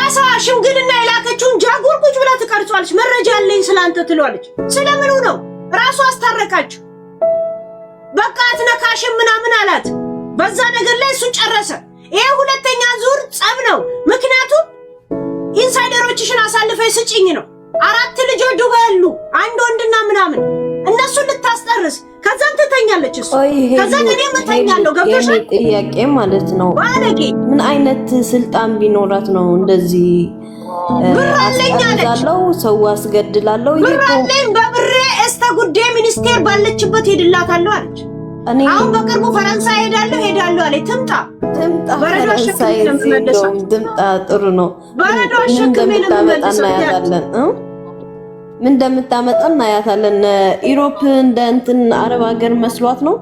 ራሷ ሽምግልና የላከችውን ጃጉር ቁጭ ብላ ትቀርጿለች። መረጃ አለኝ ስላንተ ትሏለች። ስለምኑ ነው? ራሷ አስታረቃችሁ። በቃ አትነካሽም ምናምን አላት። በዛ ነገር ላይ እሱ ጨረሰ። ይሄ ሁለተኛ ዙር ጸብ ነው። ምክንያቱም ኢንሳይደሮችሽን አሳልፈሽ ስጪኝ ነው። 4 ልጆች ዱባይ ያሉ አንድ ወንድና ምናምን እነሱን ልታስጠርስ ከዛን ትተኛለች እሱ። ከዛን እኔ መተኛለሁ። ገብቶሻል? ጥያቄ ማለት ነው። ባለጌ ምን አይነት ስልጣን ቢኖራት ነው እንደዚህ አስገድላለሁ ሰው አስገድላለሁ? ብራለኝ በብሬ እስተ ጉዳይ ሚኒስቴር ባለችበት ሄድላታለሁ አለች። አሁን በቅርቡ ፈረንሳይ ሄዳለሁ አለች። ትምጣ ፈረንሳይ ትምጣ። ጥሩ ነው። ምን እንደምታመጣ እናያታለን። ኢሮፕ እንደ እንትን አረብ ሀገር መስሏት ነው።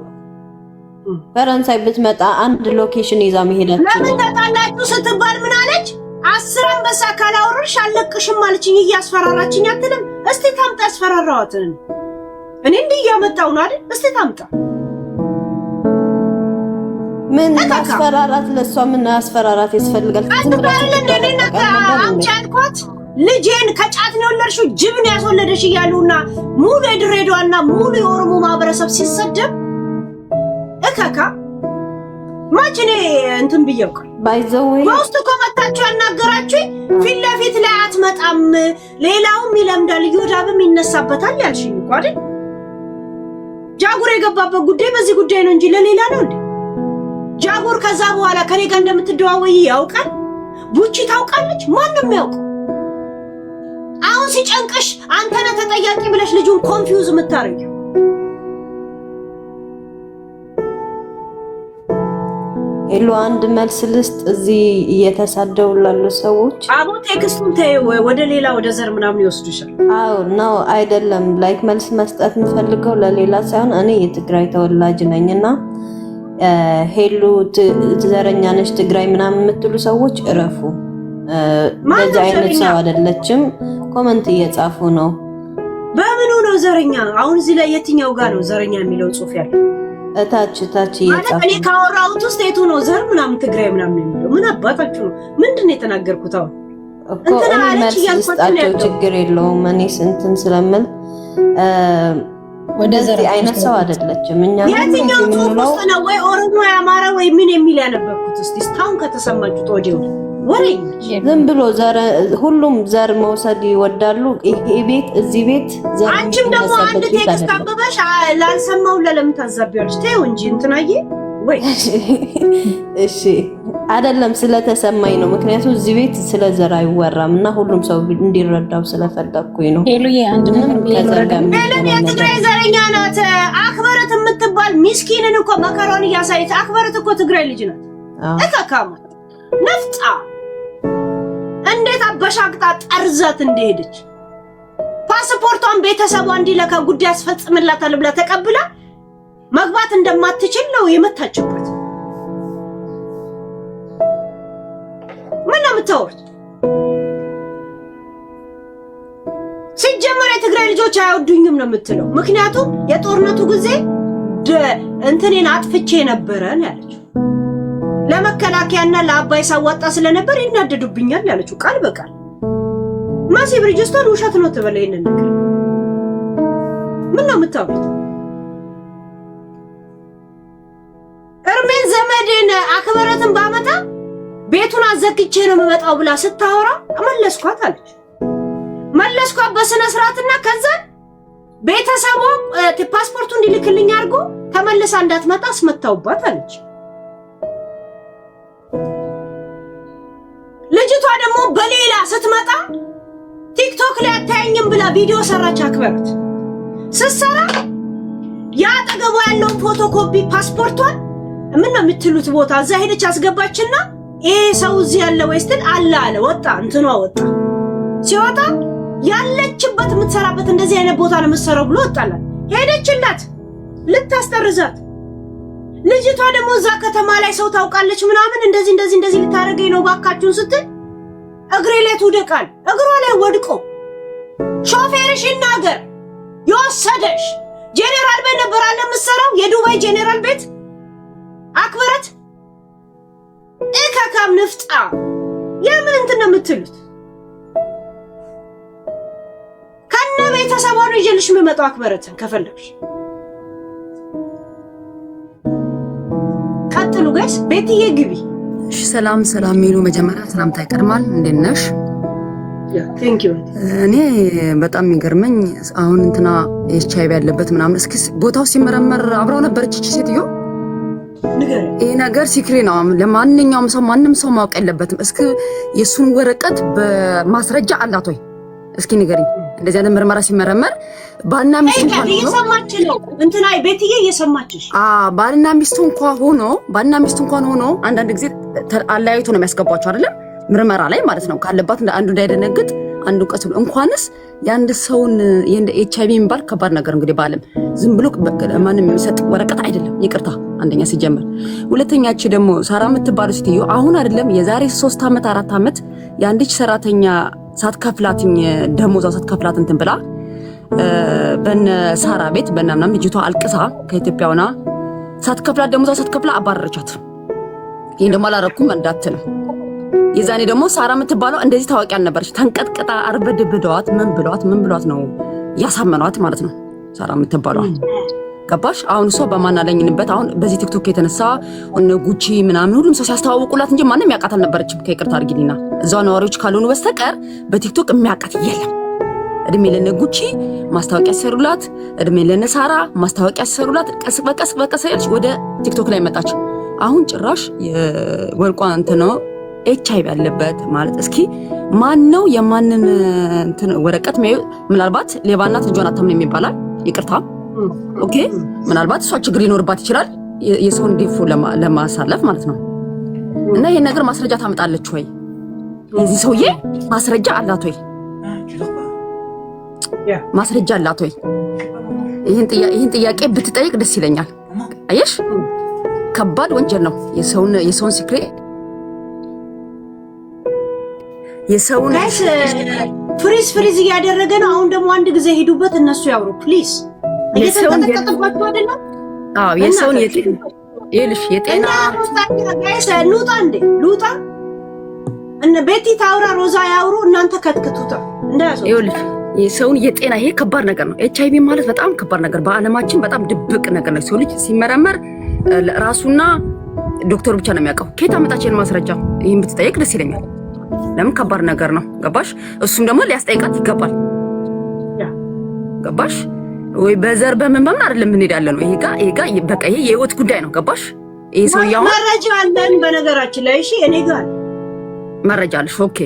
ፈረንሳይ ብትመጣ አንድ ሎኬሽን ይዛ መሄዳችሁ። ለምን ተጣላችሁ ስትባል ምን አለች? 10 አንበሳ ካላወረሽ አለቅሽም አለችኝ። እያስፈራራችኝ አትልም? እስቲ ታምጣ ያስፈራራዋትን። እኔ እንዲህ እያመጣው ነው አይደል? እስቲ ታምጣ። ምን አስፈራራት? ለሷ ምን አስፈራራት ያስፈልጋል? አምጫልኳት ልጄን ከጫት ነው ወለድሽው ጅብ ነው ያስወለደሽ እያሉና ሙሉ የድሬዳዋና ሙሉ የኦሮሞ ማህበረሰብ ሲሰደብ እከካ ማችኔ እንትን ብየው ባይዘው በውስጥ ኮመንታችሁ ያናገራችሁ ፊት ለፊት ላይ አትመጣም፣ ሌላውም ይለምዳል ይወዳብም ይነሳበታል ያልሽኝ እኮ አይደል? ጃጉር የገባበት ጉዳይ በዚህ ጉዳይ ነው እንጂ ለሌላ ነው እንዴ? ጃጉር ከዛ በኋላ ከኔ ጋር እንደምትደዋወይ ያውቃል። ቡቺ ታውቃለች። ማንንም ያውቅ። አሁን ሲጨንቅሽ አንተ ነህ ተጠያቂ ብለሽ ልጁን ኮንፊውዝ የምታረጊው። ሄሎ አንድ መልስ ልስጥ። እዚህ እየተሳደው ላሉ ሰዎች አቦ ቴክስቱን ተይው፣ ወደ ሌላ ወደ ዘር ምናምን ይወስዱሻል። አዎ ነው አይደለም። ላይክ መልስ መስጠት የምፈልገው ለሌላ ሳይሆን እኔ የትግራይ ተወላጅ ነኝና ሄሎ ዘረኛ ነሽ ትግራይ ምናምን የምትሉ ሰዎች እረፉ። እንደዚህ አይነት ሰው አይደለችም። ኮመንት እየጻፉ ነው። በምኑ ነው ዘረኛ? አሁን እዚህ ላይ የትኛው ጋር ነው ዘረኛ የሚለው ጽሑፍ ያለው? እታች እየጻፉ እኔ ካወራሁት ውስጥ የቱ ነው ዘር ምናምን ትግራይ ምናምን የሚለው? ምን አባታችሁ ነው? ምንድን ነው የተናገርኩት? አሁን እኮ እኔ መልስ ልስጣቸው ችግር የለውም። እኔ ስንትን ስለምል ወደ ዘር አይነት ሰው አይደለችም። እኛ የትኛው ጽሑፍ ውስጥ ነው ወይ ኦሮሞ ያማረ ወይ ምን የሚል ያነበብኩት? እስቲ እስካሁን ከተሰማችሁ ወዲው ወሬ ዝም ብሎ ዘር ሁሉም ዘር መውሰድ ይወዳሉ። ይሄ ቤት እዚህ ቤት ዘር አንቺም ደግሞ አንድ ቴክስት አበበሽ ላልሰማው ለለም ታዛቢያለሽ። ተይው እንጂ እንትናዬ ወይ እሺ አይደለም ስለተሰማኝ ነው። ምክንያቱም እዚህ ቤት ስለ ዘር አይወራም እና ሁሉም ሰው እንዲረዳው ስለፈለኩኝ ነው። ሄሉዬ አንድ ነገር ሄለን የትግራይ ዘረኛ ናት። አክበረት የምትባል ሚስኪንን እኮ መከራውን እያሳየች አክበረት እኮ ትግራይ ልጅ ናት። እከካማ ነፍጣ እንዴት አበሻቅጣ ጠርዛት እንደሄደች ፓስፖርቷን ቤተሰቧ እንዲለካ ጉዳይ አስፈጽምላታል ብላ ተቀብላ መግባት እንደማትችል ነው የመታችበት። ምን ነው የምታወሩት? ሲጀመር የትግራይ ልጆች አይወዱኝም ነው የምትለው። ምክንያቱም የጦርነቱ ጊዜ እንትኔን አጥፍቼ ነበረ ነው ያለችው። ለመከላከያና ለአባይ ሳዋጣ ስለነበር ይናደዱብኛል ያለችው ቃል በቃል። ማሲ ብሪጅስቶን ውሸት ነው ተበለ ይሄን ነገር ምን ነው የምታወሩት? እርሜን ዘመዴን አክበረትን ባመጣ ቤቱን አዘግቼ ነው የምመጣው ብላ ስታወራ መለስኳት አለች። መለስኳት በስነ ስርዓትና ከዛ ቤተሰቧ ፓስፖርቱ እንዲልክልኝ አድርጎ ተመልሳ እንዳትመጣ አስመታውባት አለች። ልጅቷ ደግሞ በሌላ ስትመጣ ቲክቶክ ላይ አታየኝም ብላ ቪዲዮ ሰራች። አክበረት ስትሰራ ያጠገቧ ያለውን ፎቶኮፒ ፓስፖርቷን ምን ነው የምትሉት ቦታ እዛ ሄደች አስገባችና ይሄ ሰው እዚህ ያለ ወይስትል አለ ወጣ እንትኗ ወጣ። ሲወጣ ያለችበት የምትሰራበት እንደዚህ አይነት ቦታ ነው የምትሰራው ብሎ ወጣላት። ሄደችላት ልታስጠርዛት። ልጅቷ ደግሞ እዛ ከተማ ላይ ሰው ታውቃለች ምናምን እንደዚህ ልታረገኝ ነው ባካችሁን ስትል እግሬ ላይ ትውደቃል። እግሯ ላይ ወድቆ ሾፌርሽ ይናገር የወሰደሽ ጄኔራል ቤት ነበር አለ የምትሰራው የዱባይ ጄኔራል ቤት አክበረት እከካም ንፍጣ የምን እንትን ነው የምትሉት? ከነ ቤተሰቧ ነው ይዤልሽ የምመጣው አክበረትን ከፈለግሽ። ቀጥሉ ጋይስ። ቤትዬ ግቢ። እሺ ሰላም ሚሉ መጀመሪያ ሰላምታ ይቀድማል። እንዴት ነሽ? እኔ በጣም የሚገርመኝ አሁን እንትና ኤችአይቪ ያለበት ምናምን እስኪ ቦታው ሲመረመር አብራው ነበረች እቺ ሴትዮ። ይሄ ነገር ሲክሬ ነው፣ ለማንኛውም ሰው ማንም ሰው ማወቅ የለበትም። እስኪ የሱን ወረቀት በማስረጃ አላት ወይ? እስኪ ንገሪኝ። እንደዚህ አይነት ምርመራ ሲመረመር ባልና ሚስቱ እንኳን እየሰማች ነው እንትና ቤትዬ እየሰማችሽ። ባልና ሚስቱ እንኳን ሆኖ አንዳንድ ጊዜ አለያይቶ ነው የሚያስገባቸው አይደለም? ምርመራ ላይ ማለት ነው። ካለባት አንዱ እንዳይደነግጥ አንዱ ቀስ ብሎ እንኳንስ የአንድ ሰውን ኤችአይቪ የሚባል ከባድ ነገር እንግዲህ በዓለም ዝም ብሎ ማንም የሚሰጥ ወረቀት አይደለም። ይቅርታ አንደኛ ሲጀምር፣ ሁለተኛች ደግሞ ሳራ የምትባለው ሴትዮ አሁን አይደለም የዛሬ 3 ዓመት 4 ዓመት የአንዲች ሰራተኛ ሳትከፍላትኝ ደሞዟ ሳትከፍላት እንትን ብላ በነ ሳራ ቤት በእናምናም ልጅቷ አልቅሳ ከኢትዮጵያ ሆና ሳትከፍላት ደሞዟ ሳትከፍላ አባረረቻት። ይሄን ደግሞ አላረኩም እንዳትል። የዛኔ ደግሞ ሳራ የምትባለው እንደዚህ ታዋቂ አልነበረች። ተንቀጥቅጣ አርበድብደዋት ምን ብሏት ነው ያሳመኗት ማለት ነው ሳራ የምትባለው። ገባሽ? አሁን እሷ በማናለኝንበት አሁን በዚህ ቲክቶክ የተነሳ እነ ጉቺ ምናምን ሁሉም ሰው ሲያስተዋውቁላት እንጂ ማንም ያውቃት አልነበረችም። ከይቅርታ አድርጊልኝና እዛው ነዋሪዎች ካልሆኑ በስተቀር በቲክቶክ የሚያውቃት የለም። እድሜ ለነ ጉቺ ማስታወቂያ ሲሰሩላት፣ እድሜ ለነ ሳራ ማስታወቂያ ሲሰሩላት ቀስ በቀስ ያለች ወደ ቲክቶክ ላይ መጣች። አሁን ጭራሽ የወርቋ እንትን ነው ኤችአይቪ ያለበት ማለት። እስኪ ማን ነው የማንን እንትን ወረቀት ምናልባት ሌባናት ልጇን አታምንም ይባላል። ይቅርታ ኦኬ፣ ምናልባት እሷ ችግር ሊኖርባት ይችላል የሰውን ዴፎ ለማሳለፍ ማለት ነው። እና ይሄን ነገር ማስረጃ ታመጣለች ወይ? የዚህ ሰውዬ ማስረጃ አላት ወይ? ማስረጃ አላት ወይ? ይሄን ጥያቄ ብትጠይቅ ደስ ይለኛል። አየሽ፣ ከባድ ወንጀል ነው። የሰውን ሲክሬት የሰውን ፍሪዝ እያደረገ ነው። አሁን ደግሞ አንድ ጊዜ ሄዱበት እነሱ ያውሩ ፕሊዝ። እየተጠቀጠባችሁ አይደለም? አዎ የሰውን የጤና ጋይስ ሉጣ እንዴ ሉጣ እነ ቤቲ ታውራ ሮዛ ያውሩ እናንተ ከትክቱታ እንዳያሰው ይኸውልሽ የሰውን የጤና ይሄ ከባድ ነገር ነው። ኤችአይቪ ማለት በጣም ከባድ ነገር፣ በአለማችን በጣም ድብቅ ነገር ነው። ሰው ልጅ ሲመረመር ራሱና ዶክተር ብቻ ነው የሚያውቀው። ከየት አመጣችን ማስረጃ? ይሄን ብትጠይቅ ደስ ይለኛል። ለምን ከባድ ነገር ነው። ገባሽ? እሱም ደግሞ ሊያስጠይቃት ይገባል። ገባሽ ወይ? በዘር በምን አይደለም እንሄዳለን ነው። ይሄ ጋር በቃ ይሄ የህይወት ጉዳይ ነው። ገባሽ? ይሄ ሰው ያው መረጃ አለን በነገራችን ላይ። እሺ እኔ ጋር መረጃ አለሽ። ኦኬ።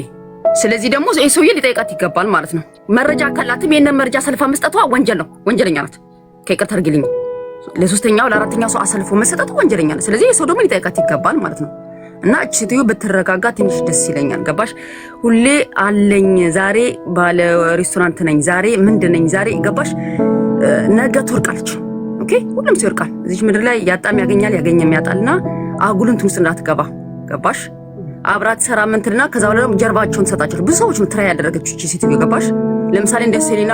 ስለዚህ ደግሞ ይሄ ሰውዬ ሊጠይቃት ይገባል ማለት ነው። መረጃ ካላትም የነ መረጃ አሰልፋ መስጠቷ ወንጀል ነው። ወንጀለኛ ናት። ከይቅርታ አድርጊልኝ። ለሶስተኛው ለአራተኛው ሰው አሰልፎ መስጠቱ ወንጀለኛ ነው። ስለዚህ ይሄ ሰው ደግሞ ሊጠይቃት ይገባል ማለት ነው። እና እቺ ሴትዮ ብትረጋጋ ትንሽ ደስ ይለኛል። ገባሽ? ሁሌ አለኝ ዛሬ ባለ ሬስቶራንት ነኝ፣ ዛሬ ምንድን ነኝ፣ ዛሬ ገባሽ? ነገ ትወርቃለች። ኦኬ፣ ሁሉም ሰው ይወርቃል እዚህ ምድር ላይ። ያጣም ያገኛል፣ ያገኘም ያጣልና አጉልን ትውስጥ እንዳትገባ። ገባሽ? አብራት ሰራ ምንትና ከዛ በኋላ ደግሞ ጀርባቸውን ተሰጣቸው። ብዙ ሰዎች ምትራ ያደረገችው እቺ ሴትዮ ገባሽ? ለምሳሌ እንደ ሴሊና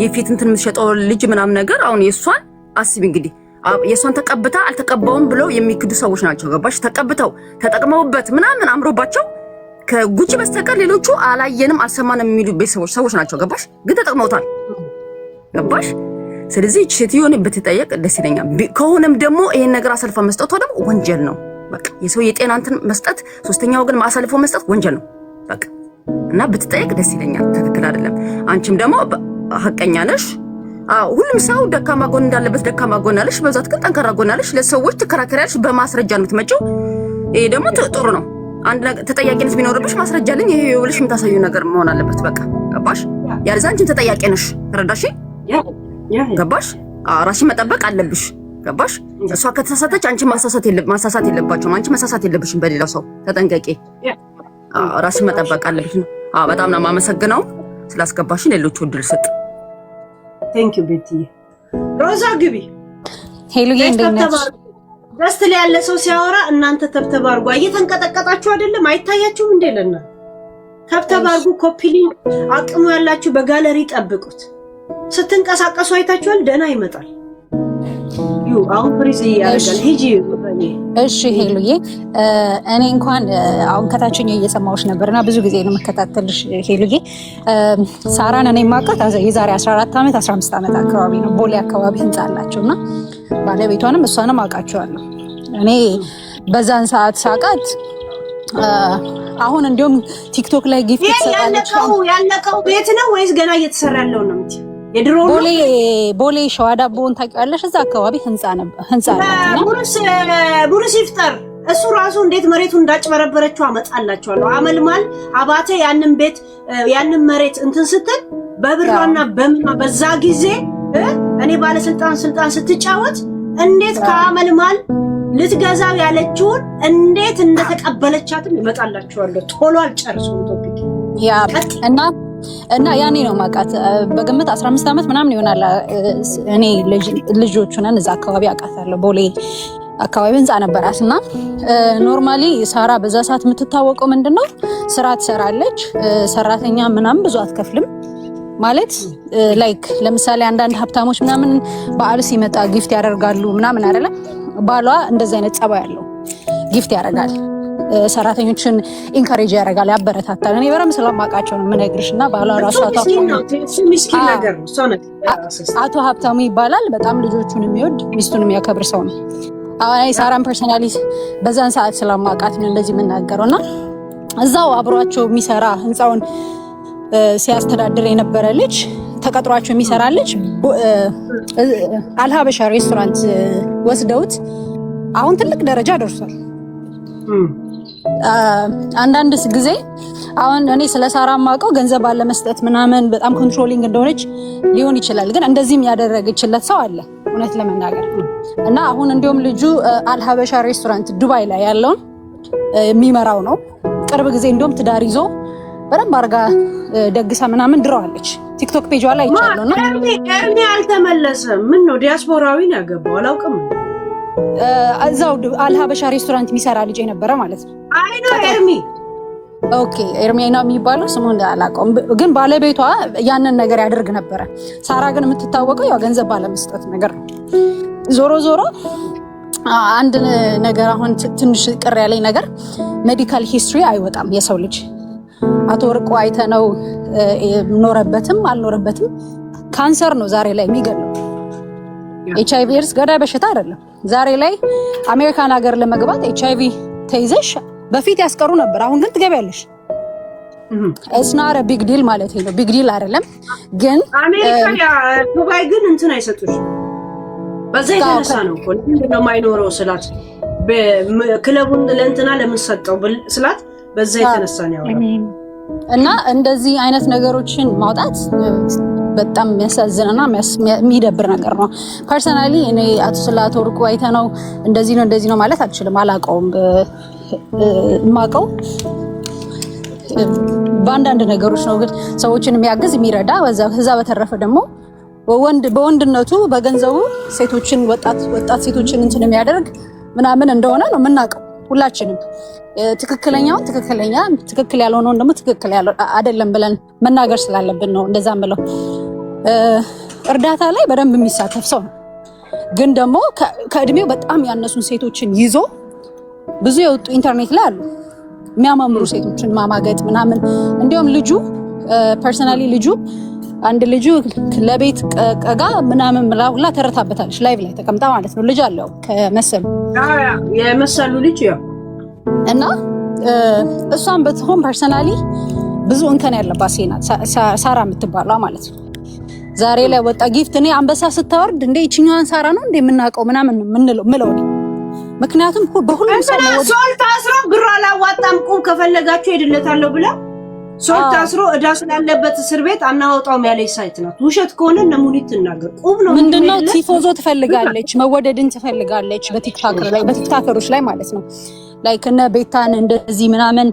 የፊት እንትን የምትሸጠው ልጅ ምናምን ነገር አሁን የሷን አስቢ እንግዲህ የሷን ተቀብታ አልተቀባውም ብለው የሚክዱ ሰዎች ናቸው። ገባሽ? ተቀብተው ተጠቅመውበት ምናምን አምሮባቸው ከጉቺ በስተቀር ሌሎቹ አላየንም አልሰማንም የሚሉ ቤተሰቦች ሰዎች ናቸው። ገባሽ? ግን ተጠቅመውታል። ገባሽ? ስለዚህ እቺ ሴትዮ እኔ ብትጠየቅ ደስ ይለኛል። ከሆነም ደግሞ ይሄን ነገር አሰልፋ መስጠቷ ደግሞ ወንጀል ነው። በቃ የሰው የጤና እንትን መስጠት፣ ሶስተኛው ግን ማሳልፎ መስጠት ወንጀል ነው። በቃ እና ብትጠየቅ ደስ ይለኛል። ትክክል አይደለም። አንቺም ደግሞ ሀቀኛ ነሽ። ሁሉም ሰው ደካማ ጎን እንዳለበት ደካማ ጎን አለሽ፣ በዛት ግን ጠንካራ ጎን አለሽ። ለሰዎች ትከራከሪያለሽ፣ በማስረጃ ነው የምትመጪው። ይሄ ደግሞ ጥሩ ነው። አንድ ነገር ተጠያቂነት ቢኖርብሽ ማስረጃ አለኝ ይሄ ብለሽ የምታሳዩ ነገር መሆን አለበት። በቃ ገባሽ? ያለዛ አንቺም ተጠያቂ ነሽ። ተረዳሽ? ገባሽ? ራስሽን መጠበቅ አለብሽ። ገባሽ? እሷ ከተሳሳተች አንቺ ማሳሳት የለባቸውም። አንቺ መሳሳት የለብሽም በሌላው ሰው። ተጠንቀቂ። ራስሽን መጠበቅ አለብሽ ነው። በጣም ነው የማመሰግነው ስላስገባሽን። ሌሎቹ እድል ስጥ። ቴንክ ዩ ቤቲ። ሮዛ ግቢ። ሄሎ እንደነሽ? ደስት ላይ ያለ ሰው ሲያወራ እናንተ ተብተብ አድርጉ። እየተንቀጠቀጣችሁ አይደለም? አይታያችሁም እንዴ? ለና ተብተብ አድርጉ። ኮፒሊ አቅሙ ያላችሁ በጋለሪ ጠብቁት። ስትንቀሳቀሱ አይታችኋል። ደህና ይመጣል። ዩ አሁን ፍሪዝ ያደርጋል። ሂጂ። እሺ ሄሉዬ፣ እኔ እንኳን አሁን ከታችኛው እየሰማሁሽ ነበርና ብዙ ጊዜ ነው መከታተልሽ ሄሉዬ። ሳራን እኔ የማውቃት የዛሬ 14 ዓመት 15 ዓመት አካባቢ ነው። ቦሌ አካባቢ ህንጻ አላቸውና ባለቤቷንም እሷንም አውቃቸዋለሁ። እኔ በዛን ሰዓት ሳቃት አሁን እንዲሁም ቲክቶክ ላይ ጊፍት ትሰጣለች። ያለቀው ቤት ነው ወይስ ገና እየተሰራ ያለው ነው? የድሮ ቦሌ ሸዋ ዳቦን ታውቂዋለሽ? እዛ አካባቢ ህንጻ አላትና ቡርስ ይፍጠር እሱ ራሱ እንዴት መሬቱን እንዳጭበረበረችው አመጣላችኋለሁ። አመልማል አባቴ ያንን መሬት እንትን ስትል በብራና በዛ ጊዜ እኔ ባለስልጣን ስትጫወት እንዴት ከአመልማል ልትገዛው ያለችውን እንዴት እንደተቀበለቻትም ይመጣላችኋለሁ። ቶሎ አልጨርሰውም ቶፒክ ያ እና ያኔ ነው ማቃት በግምት 15 ዓመት ምናምን ይሆናል። እኔ ልጆቹ ነን እዛ አካባቢ አውቃታለሁ። ቦሌ አካባቢ ህንጻ ነበራት እና ኖርማሊ ሳራ በዛ ሰዓት የምትታወቀው ምንድነው ስራ ትሰራለች፣ ሰራተኛ ምናምን ብዙ አትከፍልም ማለት ላይክ ለምሳሌ አንዳንድ ሀብታሞች ምናምን በዓል ሲመጣ ጊፍት ያደርጋሉ ምናምን አይደለም። ባሏ እንደዛ አይነት ጸባይ ያለው ጊፍት ያደርጋል፣ ሰራተኞችን ኢንካሬጅ ያደርጋል፣ ያበረታታል። እኔ በረም ስለማውቃቸው ነው የምነግርሽ። እና ባሏ ራሱ አቶ ሀብታሙ ይባላል። በጣም ልጆቹን የሚወድ ሚስቱን የሚያከብር ሰው ነው። አሁን ሳራን ፐርሰናሊ በዛን ሰዓት ስለማውቃት ነው እንደዚህ የምናገረው። እና እዛው አብሯቸው የሚሰራ ህንፃውን ሲያስተዳድር የነበረ ልጅ ተቀጥሯቸው የሚሰራ ልጅ አልሀበሻ ሬስቶራንት ወስደውት አሁን ትልቅ ደረጃ ደርሷል። አንዳንድ ጊዜ አሁን እኔ ስለ ሳራ ማውቀው ገንዘብ ባለመስጠት ምናምን በጣም ኮንትሮሊንግ እንደሆነች ሊሆን ይችላል። ግን እንደዚህም ያደረገችለት ሰው አለ እውነት ለመናገር። እና አሁን እንዲሁም ልጁ አልሀበሻ ሬስቶራንት ዱባይ ላይ ያለውን የሚመራው ነው። ቅርብ ጊዜ እንዲሁም ትዳር ይዞ በደንብ አርጋ ደግሳ ምናምን ድረዋለች። ቲክቶክ ፔጇ ላይ ይቻለው ነው። ኤርሚ አልተመለሰም። ምን ነው ዲያስፖራዊ ነው ያገባው? አላውቅም። እዛው አልሀበሻ ሬስቶራንት የሚሰራ ልጅ የነበረ ማለት ነው። አይ ነው ኤርሚ። ኦኬ ኤርሚ ነው የሚባለው፣ ስሙን አላውቀውም። ግን ባለቤቷ ያንን ነገር ያደርግ ነበረ። ሳራ ግን የምትታወቀው ያው ገንዘብ ባለመስጠት ነገር ነው። ዞሮ አንድ ነገር አሁን ትንሽ ቅር ያለኝ ነገር ሜዲካል ሂስትሪ አይወጣም የሰው ልጅ። አቶ ወርቁ አይተነው ኖረበትም አልኖረበትም ካንሰር ነው ዛሬ ላይ የሚገለው። ኤችአይቪ ኤድስ ገዳይ በሽታ አይደለም። ዛሬ ላይ አሜሪካን ሀገር ለመግባት ኤችአይቪ ተይዘሽ በፊት ያስቀሩ ነበር። አሁን ግን ትገቢያለሽ። እስናረ ቢግ ዲል ማለት ነው። ቢግ ዲል አይደለም ግን አሜሪካ ዱባይ ግን እንትን አይሰጡሽ። በዛ የተነሳ ነው እኮ ለምን ማይኖረው ስላት በክለቡን ለእንትና ለምን ሰጠው ስላት በዛ የተነሳ ነው ያወራው። እና እንደዚህ አይነት ነገሮችን ማውጣት በጣም የሚያሳዝንና የሚደብር ነገር ነው። ፐርሰናሊ እኔ አቶ ወርቁ አይተነው እንደዚህ ነው ማለት አልችልም። አላውቀውም። የማውቀው በአንዳንድ ነገሮች ነው። ግን ሰዎችን የሚያግዝ የሚረዳ ከዛ በተረፈ ደግሞ በወንድነቱ በገንዘቡ ሴቶችን ወጣት ሴቶችን እንትን የሚያደርግ ምናምን እንደሆነ ነው የምናውቀው ሁላችንም። ትክክለኛውን ትክክል ያልሆነውን ደግሞ ትክክል አይደለም ብለን መናገር ስላለብን ነው እንደዛ ምለው። እርዳታ ላይ በደንብ የሚሳተፍ ሰው ነው። ግን ደግሞ ከእድሜው በጣም ያነሱን ሴቶችን ይዞ ብዙ የወጡ ኢንተርኔት ላይ አሉ የሚያማምሩ ሴቶችን ማማገጥ ምናምን። እንዲሁም ልጁ ፐርሰናሊ አንድ ልጁ ለቤት ቀጋ ምናምን ሁላ ተረታበታለች። ላይቭ ላይ ተቀምጣ ማለት ነው። ልጅ አለው ከመሰሉ የመሰሉ ልጅ ያው እና እሷን በትሆን ፐርሰናሊ ብዙ እንከን ያለባት ሴት ናት ሳራ የምትባለው ማለት ነው። ዛሬ ላይ ወጣ ጊፍት እኔ አንበሳ ስታወርድ እንደ ይችኛዋን ሳራ ነው እንደ የምናውቀው ምናምን ምለው ነው። ምክንያቱም በሁሉም ሰው ነው ሶል ታስሮ ብር አላዋጣም ቁም ከፈለጋችሁ ሄድለታለሁ ብላ ሶል ታስሮ እዳ ስላለበት እስር ቤት አናወጣውም ያለች ሳይት ናት። ውሸት ከሆነ ነሙኒት ትናገር። ቁም ነው ምንድነው? ቲፎዞ ትፈልጋለች፣ መወደድን ትፈልጋለች በቲክታከሮች ላይ ማለት ነው። ላይክ እነ ቤታን እንደዚህ ምናምን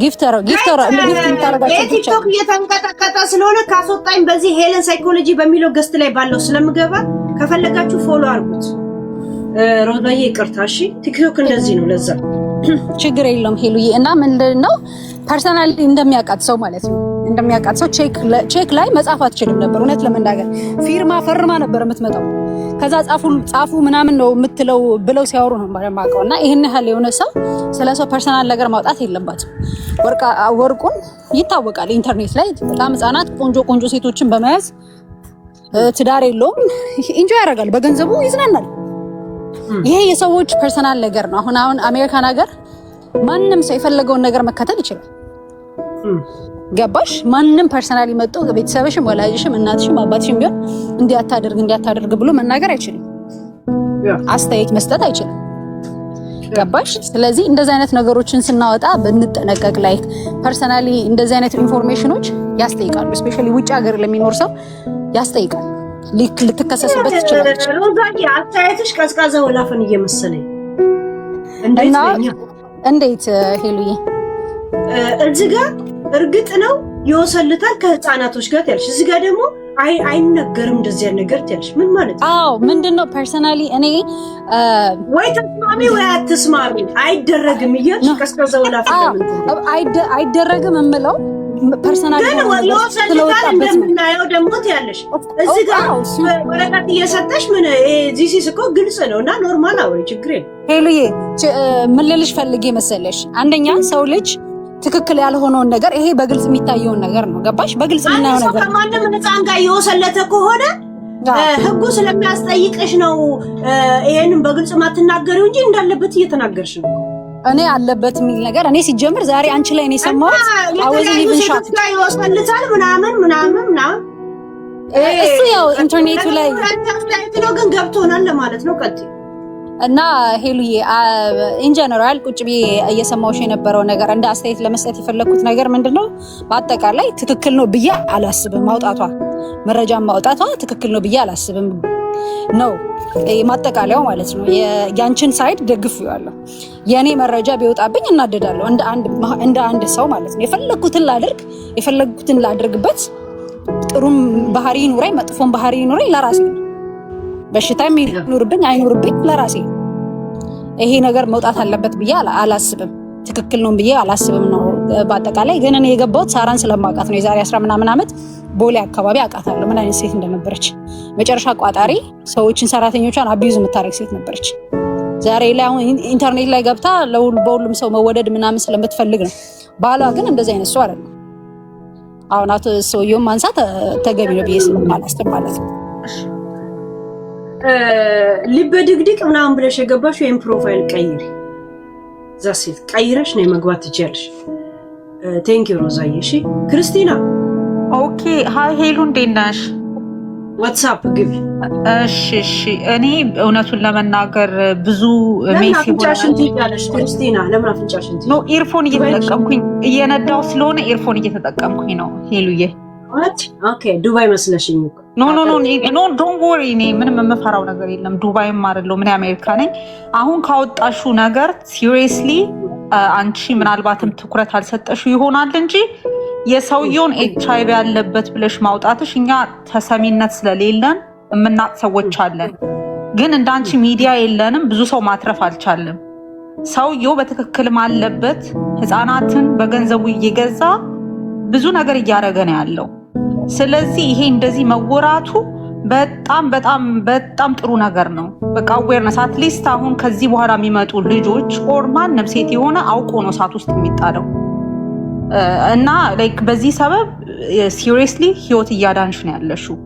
ጊፍተር የምታረጋቸው ቲክቶክ እየተንቀጠቀጠ ስለሆነ ካስወጣኝ በዚህ ሄለን ሳይኮሎጂ በሚለው ገስት ላይ ባለው ስለምገባ ከፈለጋችሁ ፎሎ አድርጉት። ሮዛዬ ይቅርታ እሺ። ቲክቶክ እንደዚህ ነው። ለዛ ችግር የለውም ሄሉዬ። እና ምንድነው ፐርሰናሊ እንደሚያውቃት ሰው ማለት ነው እንደሚያውቃት ሰው ቼክ ላይ መጻፍ አትችልም ነበር። እውነት ለመናገር ፊርማ ፈርማ ነበር የምትመጣው። ከዛ ጻፉ ምናምን ነው የምትለው ብለው ሲያወሩ ነው ማቀውና ይሄን ያህል የሆነ ሰው ስለሰው ፐርሰናል ነገር ማውጣት የለባትም። ወርቁን ይታወቃል ኢንተርኔት ላይ በጣም ህፃናት ቆንጆ ሴቶችን በመያዝ ትዳር የለውም ኢንጆይ ያደርጋል፣ በገንዘቡ ይዝናናል። ይሄ የሰዎች ፐርሰናል ነገር ነው። አሁን አሜሪካን ሀገር ማንም ሰው የፈለገውን ነገር መከተል ይችላል። ገባሽ? ማንም ፐርሰናሊ መጥቶ ቤተሰብሽም ወላጅሽም እናትሽም አባትሽም ቢሆን እንዲያታደርግ ብሎ መናገር አይችልም። አስተያየት መስጠት አይችልም። ገባሽ? ስለዚህ እንደዚህ አይነት ነገሮችን ስናወጣ ብንጠነቀቅ ላይ ፐርሰናሊ እንደዚህ አይነት ኢንፎርሜሽኖች ያስጠይቃሉ። ስፔሻሊ ውጭ ሀገር ለሚኖር ሰው ያስጠይቃል። ልትከሰስበት ትችላለች። ሮዛዬ አስተያየትሽ ቀዝቃዛ ወላፈን እየመሰለኝ እንዴት ሄሉዬ? እዚህ ጋር እርግጥ ነው ይወሰልታል ከህፃናቶች ጋር ያልሽ፣ እዚህ ጋር ደግሞ አይነገርም እንደዚህ አይነት ነገር ያልሽ ምን ማለት ነው? አዎ ምንድነው ፐርሰናሊ እኔ ወይ ተስማሚ ወይ አትስማሚ አይደረግም እያልሽ ቀዝቃዛ ወላፈን አይደረግም እምለው ፐርሰናሊ ስለወጣበት እንደምናየው ደግሞ ያለሽ እዚህ ጋር ወረቀት እየሰጠሽ ምን ዚስ እኮ ግልጽ ነውና ኖርማል አውሪ ችግር የለም። ሄሉዬ ምን ልልሽ ፈልጌ መሰለሽ፣ አንደኛ ሰው ልጅ ትክክል ያልሆነውን ነገር ይሄ በግልጽ የሚታየውን ነገር ነው። ገባሽ? በግልጽ የምናየው ነገር ከማንም ህፃን ጋር እየወሰለተ ከሆነ ህጉ ስለሚያስጠይቅሽ ነው ይሄንን በግልጽ ማትናገሪው እንጂ እንዳለበት እየተናገርሽ ነው። እኔ አለበት የሚል ነገር እኔ ሲጀምር ዛሬ አንቺ ላይ ነው የሰማሁት። አወዝን ኢቭን ሾክ ላይ ይወሰልታል ምናምን እሱ ያው ኢንተርኔቱ ላይ ነው ግን ገብቶናል ለማለት ነው። ቀጥይ እና ሄሉዬ ኢን ጀነራል ቁጭ ብዬ እየሰማሁሽ የነበረው ነገር እንደ አስተያየት ለመስጠት የፈለኩት ነገር ምንድነው፣ በአጠቃላይ ትክክል ነው ብዬ አላስብም። መረጃ ማውጣቷ ትክክል ነው ብዬ አላስብም ነው ማጠቃለያው ማለት ነው። ያንቺን ሳይድ ደግፌዋለሁ። የኔ መረጃ ቢወጣብኝ እናደዳለሁ እንደ አንድ ሰው ማለት ነው። የፈለኩትን ላድርግበት። ጥሩም ባህሪ ይኑረኝ መጥፎም ባህሪ ይኑረኝ ለራሴ ነው። በሽታም ይኑርብኝ አይኑርብኝ ለራሴ ነው። ይሄ ነገር መውጣት አለበት ብዬ አላስብም። ትክክል ነው ብዬ አላስብም ነው በአጠቃላይ። ግን እኔ የገባሁት ሳራን ስለማውቃት ነው። የዛሬ 10 ምናምን ዓመት ቦሌ አካባቢ አውቃታለሁ ምን አይነት ሴት እንደነበረች። መጨረሻ ቋጣሪ ሰዎችን ሰራተኞቿን አቢዩዝ የምታረግ ሴት ነበረች። ዛሬ ላይ አሁን ኢንተርኔት ላይ ገብታ በሁሉም ሰው መወደድ ምናምን ስለምትፈልግ ነው። ባሏ ግን እንደዚህ አይነት ሰው አይደለም። አሁን አቶ ሰውየውን ማንሳት ተገቢ ነው ብዬ ስለማላስብ ማለት ነው። ልበ ድቅድቅ ምናምን ብለሽ የገባሽ ወይም ፕሮፋይል ቀይሪ። ዛሴት ቀይረሽ ነው መግባት ትችያለሽ። ቴንክ ዩ ሮዛዬ። እሺ ክርስቲና። ኦኬ ሃይ ሄሉ እንዴት ነሽ? ዋትስአፕ ግቢ። እሺ እኔ እውነቱን ለመናገር ብዙ ሜሲ አፍንጫሽን ትይዣለሽ ክርስቲና። ለምን አፍንጫሽን ትይዣለሽ? ኖ ኢርፎን እየተጠቀምኩኝ እየነዳው ስለሆነ ኢርፎን እየተጠቀምኩኝ ነው ሄሉዬ። ኦኬ ዱባይ መስለሽኝ እኮ። ኖ ዶንት ወሪ። እኔ ምንም የምፈራው ነገር የለም። ዱባይም አይደለሁ ምን አሜሪካ ነኝ። አሁን ካወጣሹ ነገር ሲሪየስሊ አንቺ ምናልባትም ትኩረት አልሰጠሽው ይሆናል እንጂ የሰውየውን HIV ያለበት ብለሽ ማውጣትሽ እኛ ተሰሚነት ስለሌለን የምናቅ ሰዎች አለን። ግን እንዳንቺ ሚዲያ የለንም። ብዙ ሰው ማትረፍ አልቻለም። ሰውየው በትክክልም አለበት። ህፃናትን በገንዘቡ እየገዛ ብዙ ነገር እያደረገ ነው ያለው። ስለዚህ ይሄ እንደዚህ መወራቱ በጣም በጣም በጣም ጥሩ ነገር ነው። በቃ አዌርነስ አትሊስት አሁን ከዚህ በኋላ የሚመጡ ልጆች ኦር ማንም ሴት የሆነ አውቆ ነው እሳት ውስጥ የሚጣለው እና ላይክ በዚህ ሰበብ ሲሪየስሊ ህይወት እያዳንሽ ነው ያለሽው።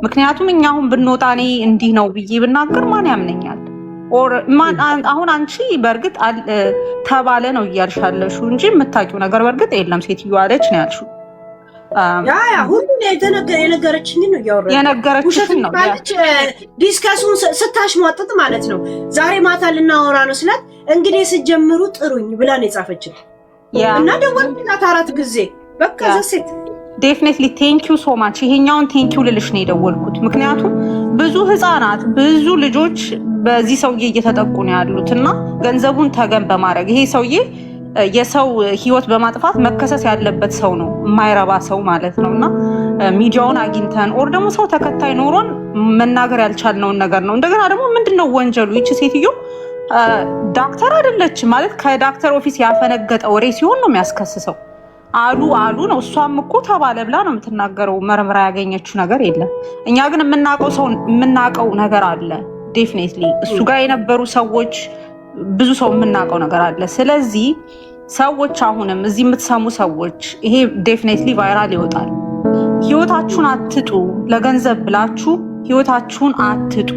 ምክንያቱም እኛ አሁን ብንወጣ እኔ እንዲህ ነው ብዬ ብናገር ማን ያምነኛል? ኦር አሁን አንቺ በእርግጥ ተባለ ነው እያልሻለሽው እንጂ የምታውቂው ነገር በእርግጥ የለም። ሴትዮ አለች ነው ያልሽው። ያ ሁሉ የነገረችኝ ነው ያወራች የነገረችኝ ነው ዲስከሱን ስታሽሟጥጥ ማለት ነው። ዛሬ ማታ ልናወራ ነው ስላት እንግዲህ ስጀምሩ ጥሩኝ ብላ ነው የጻፈችው እና ደወልኩላት 4 ጊዜ በቃ ዘሴት ዴፊኒትሊ ቴንክ ዩ ሶ ማች። ይሄኛውን ቴንክ ዩ ልልሽ ነው የደወልኩት። ምክንያቱም ብዙ ህፃናት ብዙ ልጆች በዚህ ሰውዬ እየተጠቁ ነው ያሉት እና ገንዘቡን ተገን በማድረግ ይሄ ሰውዬ የሰው ህይወት በማጥፋት መከሰስ ያለበት ሰው ነው፣ የማይረባ ሰው ማለት ነው። እና ሚዲያውን አግኝተን ኦር ደግሞ ሰው ተከታይ ኖሮን መናገር ያልቻልነውን ነገር ነው። እንደገና ደግሞ ምንድነው ወንጀሉ? ይቺ ሴትዮ ዳክተር አይደለች ማለት ከዳክተር ኦፊስ ያፈነገጠ ወሬ ሲሆን ነው የሚያስከስሰው። አሉ ነው። እሷም እኮ ተባለ ብላ ነው የምትናገረው። መርምራ ያገኘችው ነገር የለም። እኛ ግን የምናውቀው ነገር አለ። ዴፊኔትሊ እሱ ጋር የነበሩ ሰዎች ብዙ ሰው የምናውቀው ነገር አለ። ስለዚህ ሰዎች አሁንም እዚህ የምትሰሙ ሰዎች ይሄ ዴፊኔትሊ ቫይራል ይወጣል። ህይወታችሁን አትጡ። ለገንዘብ ብላችሁ ህይወታችሁን አትጡ።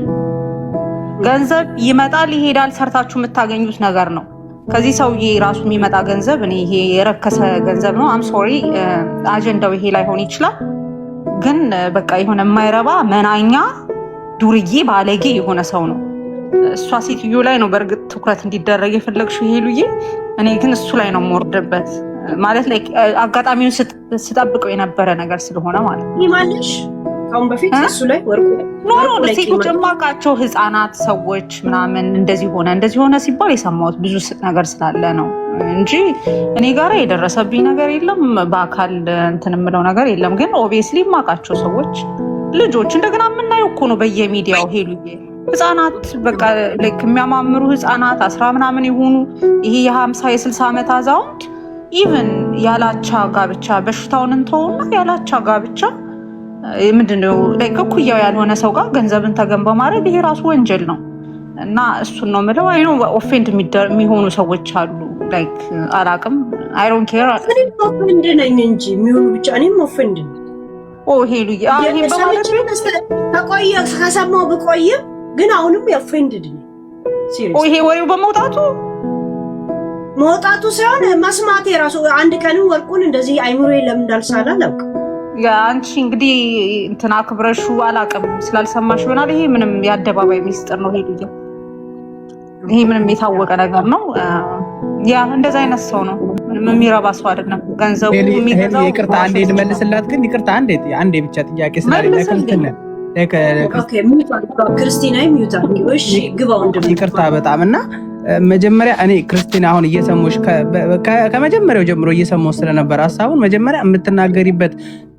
ገንዘብ ይመጣል ይሄዳል፣ ሰርታችሁ የምታገኙት ነገር ነው። ከዚህ ሰውዬ ራሱ የሚመጣ ገንዘብ እኔ ይሄ የረከሰ ገንዘብ ነው። አም ሶሪ አጀንዳው ይሄ ላይሆን ይችላል፣ ግን በቃ የሆነ የማይረባ መናኛ ዱርዬ ባለጌ የሆነ ሰው ነው። እሷ ሴትዮ ላይ ነው በእርግጥ ትኩረት እንዲደረግ የፈለግሽው ሄሉዬ። እኔ ግን እሱ ላይ ነው የምወርድበት ማለት ላይ አጋጣሚውን ስጠብቀው የነበረ ነገር ስለሆነ ማለት ነው። ይማልሽ አሁን በፊት እሱ ላይ ወርቁ ኖ ሴቶች የማውቃቸው ህፃናት ሰዎች ምናምን እንደዚህ ሆነ ሲባል የሰማሁት ብዙ ነገር ስላለ ነው እንጂ እኔ ጋር የደረሰብኝ ነገር የለም። በአካል እንትን የምለው ነገር የለም። ግን ኦብቪየስሊ የማውቃቸው ሰዎች ልጆች እንደገና የምናየው እኮ ነው በየሚዲያው ሄሉዬ ህፃናት በቃ ላይክ የሚያማምሩ ህፃናት 10 ምናምን የሆኑ ይሄ የ50 የ60 ዓመት አዛውንት ኢቭን ያላቻ ጋብቻ በሽታውን እንተውና ያላቻ ጋብቻ ምንድነው ላይክ እኩያው ያልሆነ ሰው ጋር ገንዘብን ተገን በማድረግ ይሄ ራሱ ወንጀል ነው። እና እሱን ነው የምለው። አይ ኖ ኦፌንድ የሚሆኑ ሰዎች አሉ። ላይክ አላቅም አይ ዶንት ኬር እኔም ኦፌንድ ነኝ እንጂ የሚሆኑ ብቻ እኔም ኦፌንድ ነኝ። ሄሉ ይሄን በማለት ተቆየ ከሰማው ብቆይም ግን አሁንም ኦፌንድድ ነኝ። ሲሪየስ ይሄ ወሬው በመውጣቱ ሳይሆን መስማቴ ራሱ አንድ ቀንም ወርቁን እንደዚህ አይምሮዬ ለምን እንዳልሳለ አላውቅም። አንቺ እንግዲህ እንትን አክብረሹ አላውቅም ስላልሰማሽ ይሆናል። ይሄ ምንም የአደባባይ ሚስጥር ነው ሄሉዬ። ይሄ ምንም የታወቀ ነገር ነው። ያ እንደዛ አይነት ሰው ነው። ምንም የሚረባ ሰው አይደለም። ገንዘቡ የሚገዛው ይቅርታ አንዴ ልመልስላት ግን ይቅርታ አንዴ ብቻ ጥያቄ ስላለኝ ክርስቲና ሚዩታል እሺ ግባው እንደም ይቅርታ በጣም እና መጀመሪያ እኔ ክርስቲና አሁን እየሰሞሽ ከመጀመሪያው ጀምሮ እየሰሞሽ ስለነበር ሐሳቡን መጀመሪያ የምትናገሪበት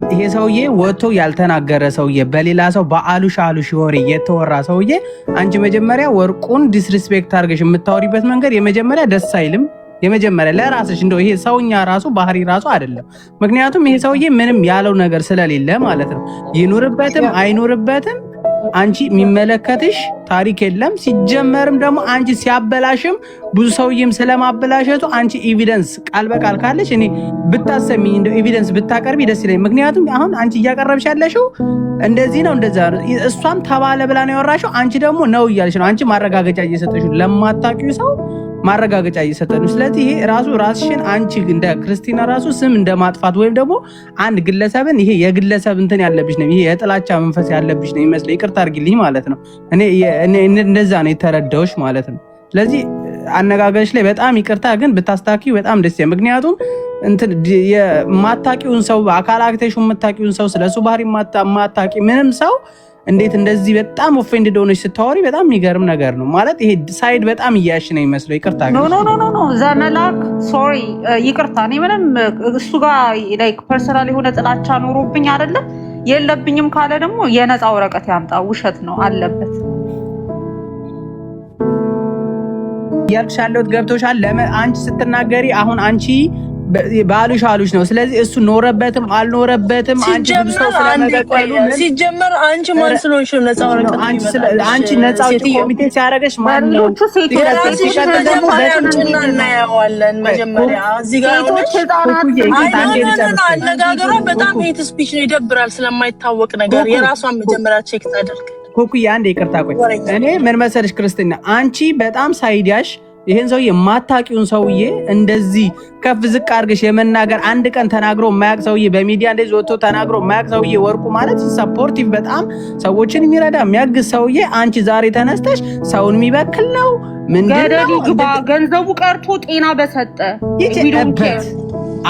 ይሄ ሰውዬ ወጥቶ ያልተናገረ ሰውዬ በሌላ ሰው በአሉሽ ወሬ የተወራ ሰውዬ አንቺ መጀመሪያ ወርቁን ዲስሪስፔክት አድርገሽ የምታወሪበት መንገድ የመጀመሪያ ደስ አይልም። የመጀመሪያ ለራስሽ እንደው ይሄ ሰውኛ ራሱ ባህሪ ራሱ አይደለም። ምክንያቱም ይሄ ሰውዬ ምንም ያለው ነገር ስለሌለ ማለት ነው። ይኑርበትም አይኑርበትም አንቺ የሚመለከትሽ ታሪክ የለም። ሲጀመርም ደግሞ አንቺ ሲያበላሽም ብዙ ሰውዬም ስለማበላሸቱ አንቺ ኤቪደንስ ቃል በቃል ካለሽ እኔ ብታሰሚኝ እንደው ኤቪደንስ ብታቀርቢ ደስ ይለኝ። ምክንያቱም አሁን አንቺ እያቀረብሽ ያለሽው እንደዚህ ነው እንደዛ ነው። እሷም ተባለ ብላ ነው ያወራሽው፣ አንቺ ደግሞ ነው እያልሽ ነው። አንቺ ማረጋገጫ እየሰጠሽ ለማታውቂው ሰው ማረጋገጫ እየሰጠን። ስለዚህ ይሄ ራሱ ራስሽን አንቺ እንደ ክርስቲና ራሱ ስም እንደማጥፋት ወይም ደግሞ አንድ ግለሰብን ይሄ የግለሰብ እንትን ያለብሽ ነው፣ ይሄ የጥላቻ መንፈስ ያለብሽ ነው ይመስል ይቅርታ አድርጊልኝ ማለት ነው። እኔ እንደዛ ነው የተረዳሁሽ ማለት ነው። ስለዚህ አነጋገርሽ ላይ በጣም ይቅርታ፣ ግን ብታስታኪው በጣም ደስ ይላል። ምክንያቱም እንትን የማታውቂውን ሰው አካል አክተሽ የምታውቂውን ሰው ስለሱ ባህሪ ማታውቂ ምንም ሰው እንዴት እንደዚህ በጣም ኦፌንድድ ሆነሽ ስታወሪ በጣም የሚገርም ነገር ነው ማለት ይሄ ሳይድ በጣም እያያሽ ነው የሚመስለው። ይቅርታ ኖ ዘመላክ ሶሪ ይቅርታ። እኔ ምንም እሱ ጋር ላይክ ፐርሰናል የሆነ ጥላቻ ኖሮብኝ አይደለም። የለብኝም ካለ ደግሞ የነፃ ወረቀት ያምጣ። ውሸት ነው አለበት ያልሽ ያለሁት ገብቶሻል። አንቺ ስትናገሪ አሁን አንቺ ባሉሽ ነው። ስለዚህ እሱ ኖረበትም አልኖረበትም አንቺ ብዙ ሰው ስለነገቀሉ ሲጀመር አንቺ ማን ስለሆንሽ ነፃ ወረቀት አንቺ ነፃ ኮሚቴ ሲያደርግሽ ማን ነው? እናየዋለን። መጀመሪያ እዚህ ጋር አነጋገሯ በጣም ሄት ስፒች ነው። ይደብራል ስለማይታወቅ ነገር የራሷን መጀመሪያ ቼክ ታደርግ። ኮኩዬ አንዴ ይቅርታ ቆይ። እኔ ምን መሰለሽ ክርስቲና አንቺ በጣም ሳይዲያሽ ይሄን ሰውዬ የማታውቂውን ሰውዬ እንደዚህ ከፍ ዝቅ አድርገሽ የመናገር አንድ ቀን ተናግሮ የማያውቅ ሰውዬ በሚዲያ እንደዚህ ወጥቶ ተናግሮ የማያውቅ ሰውዬ ወርቁ ማለት ሰፖርቲቭ በጣም ሰዎችን የሚረዳ የሚያግዝ ሰውዬ አንቺ ዛሬ ተነስተሽ ሰውን የሚበክል ነው ምንድነው? ገንዘቡ ቀርቶ ጤና በሰጠ ይጨበት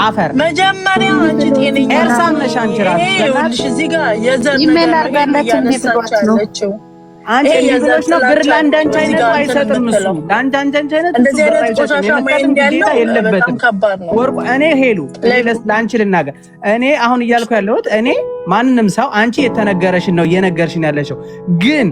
አፈር መጀመሪያ አንቺ ጤነኛ ኤርሳነሽ አንቺ ራስሽ ይኸውልሽ እዚህ ጋር የዘር ነገር አንቺ እንደዚህ ነው ብር ለአንዳንድ አይነት አይሰጥም። እሱ ለአንዳንድ አይነት እንደዚህ አይነት ቆሻሻ ማይንድ ያለው የለበትም። ወርቁ እኔ ሄሉ ለአንቺ ልናገር። እኔ አሁን እያልኩ ያለሁት እኔ ማንንም ሰው አንቺ የተነገረሽን ነው እየነገርሽን ያለሽው። ግን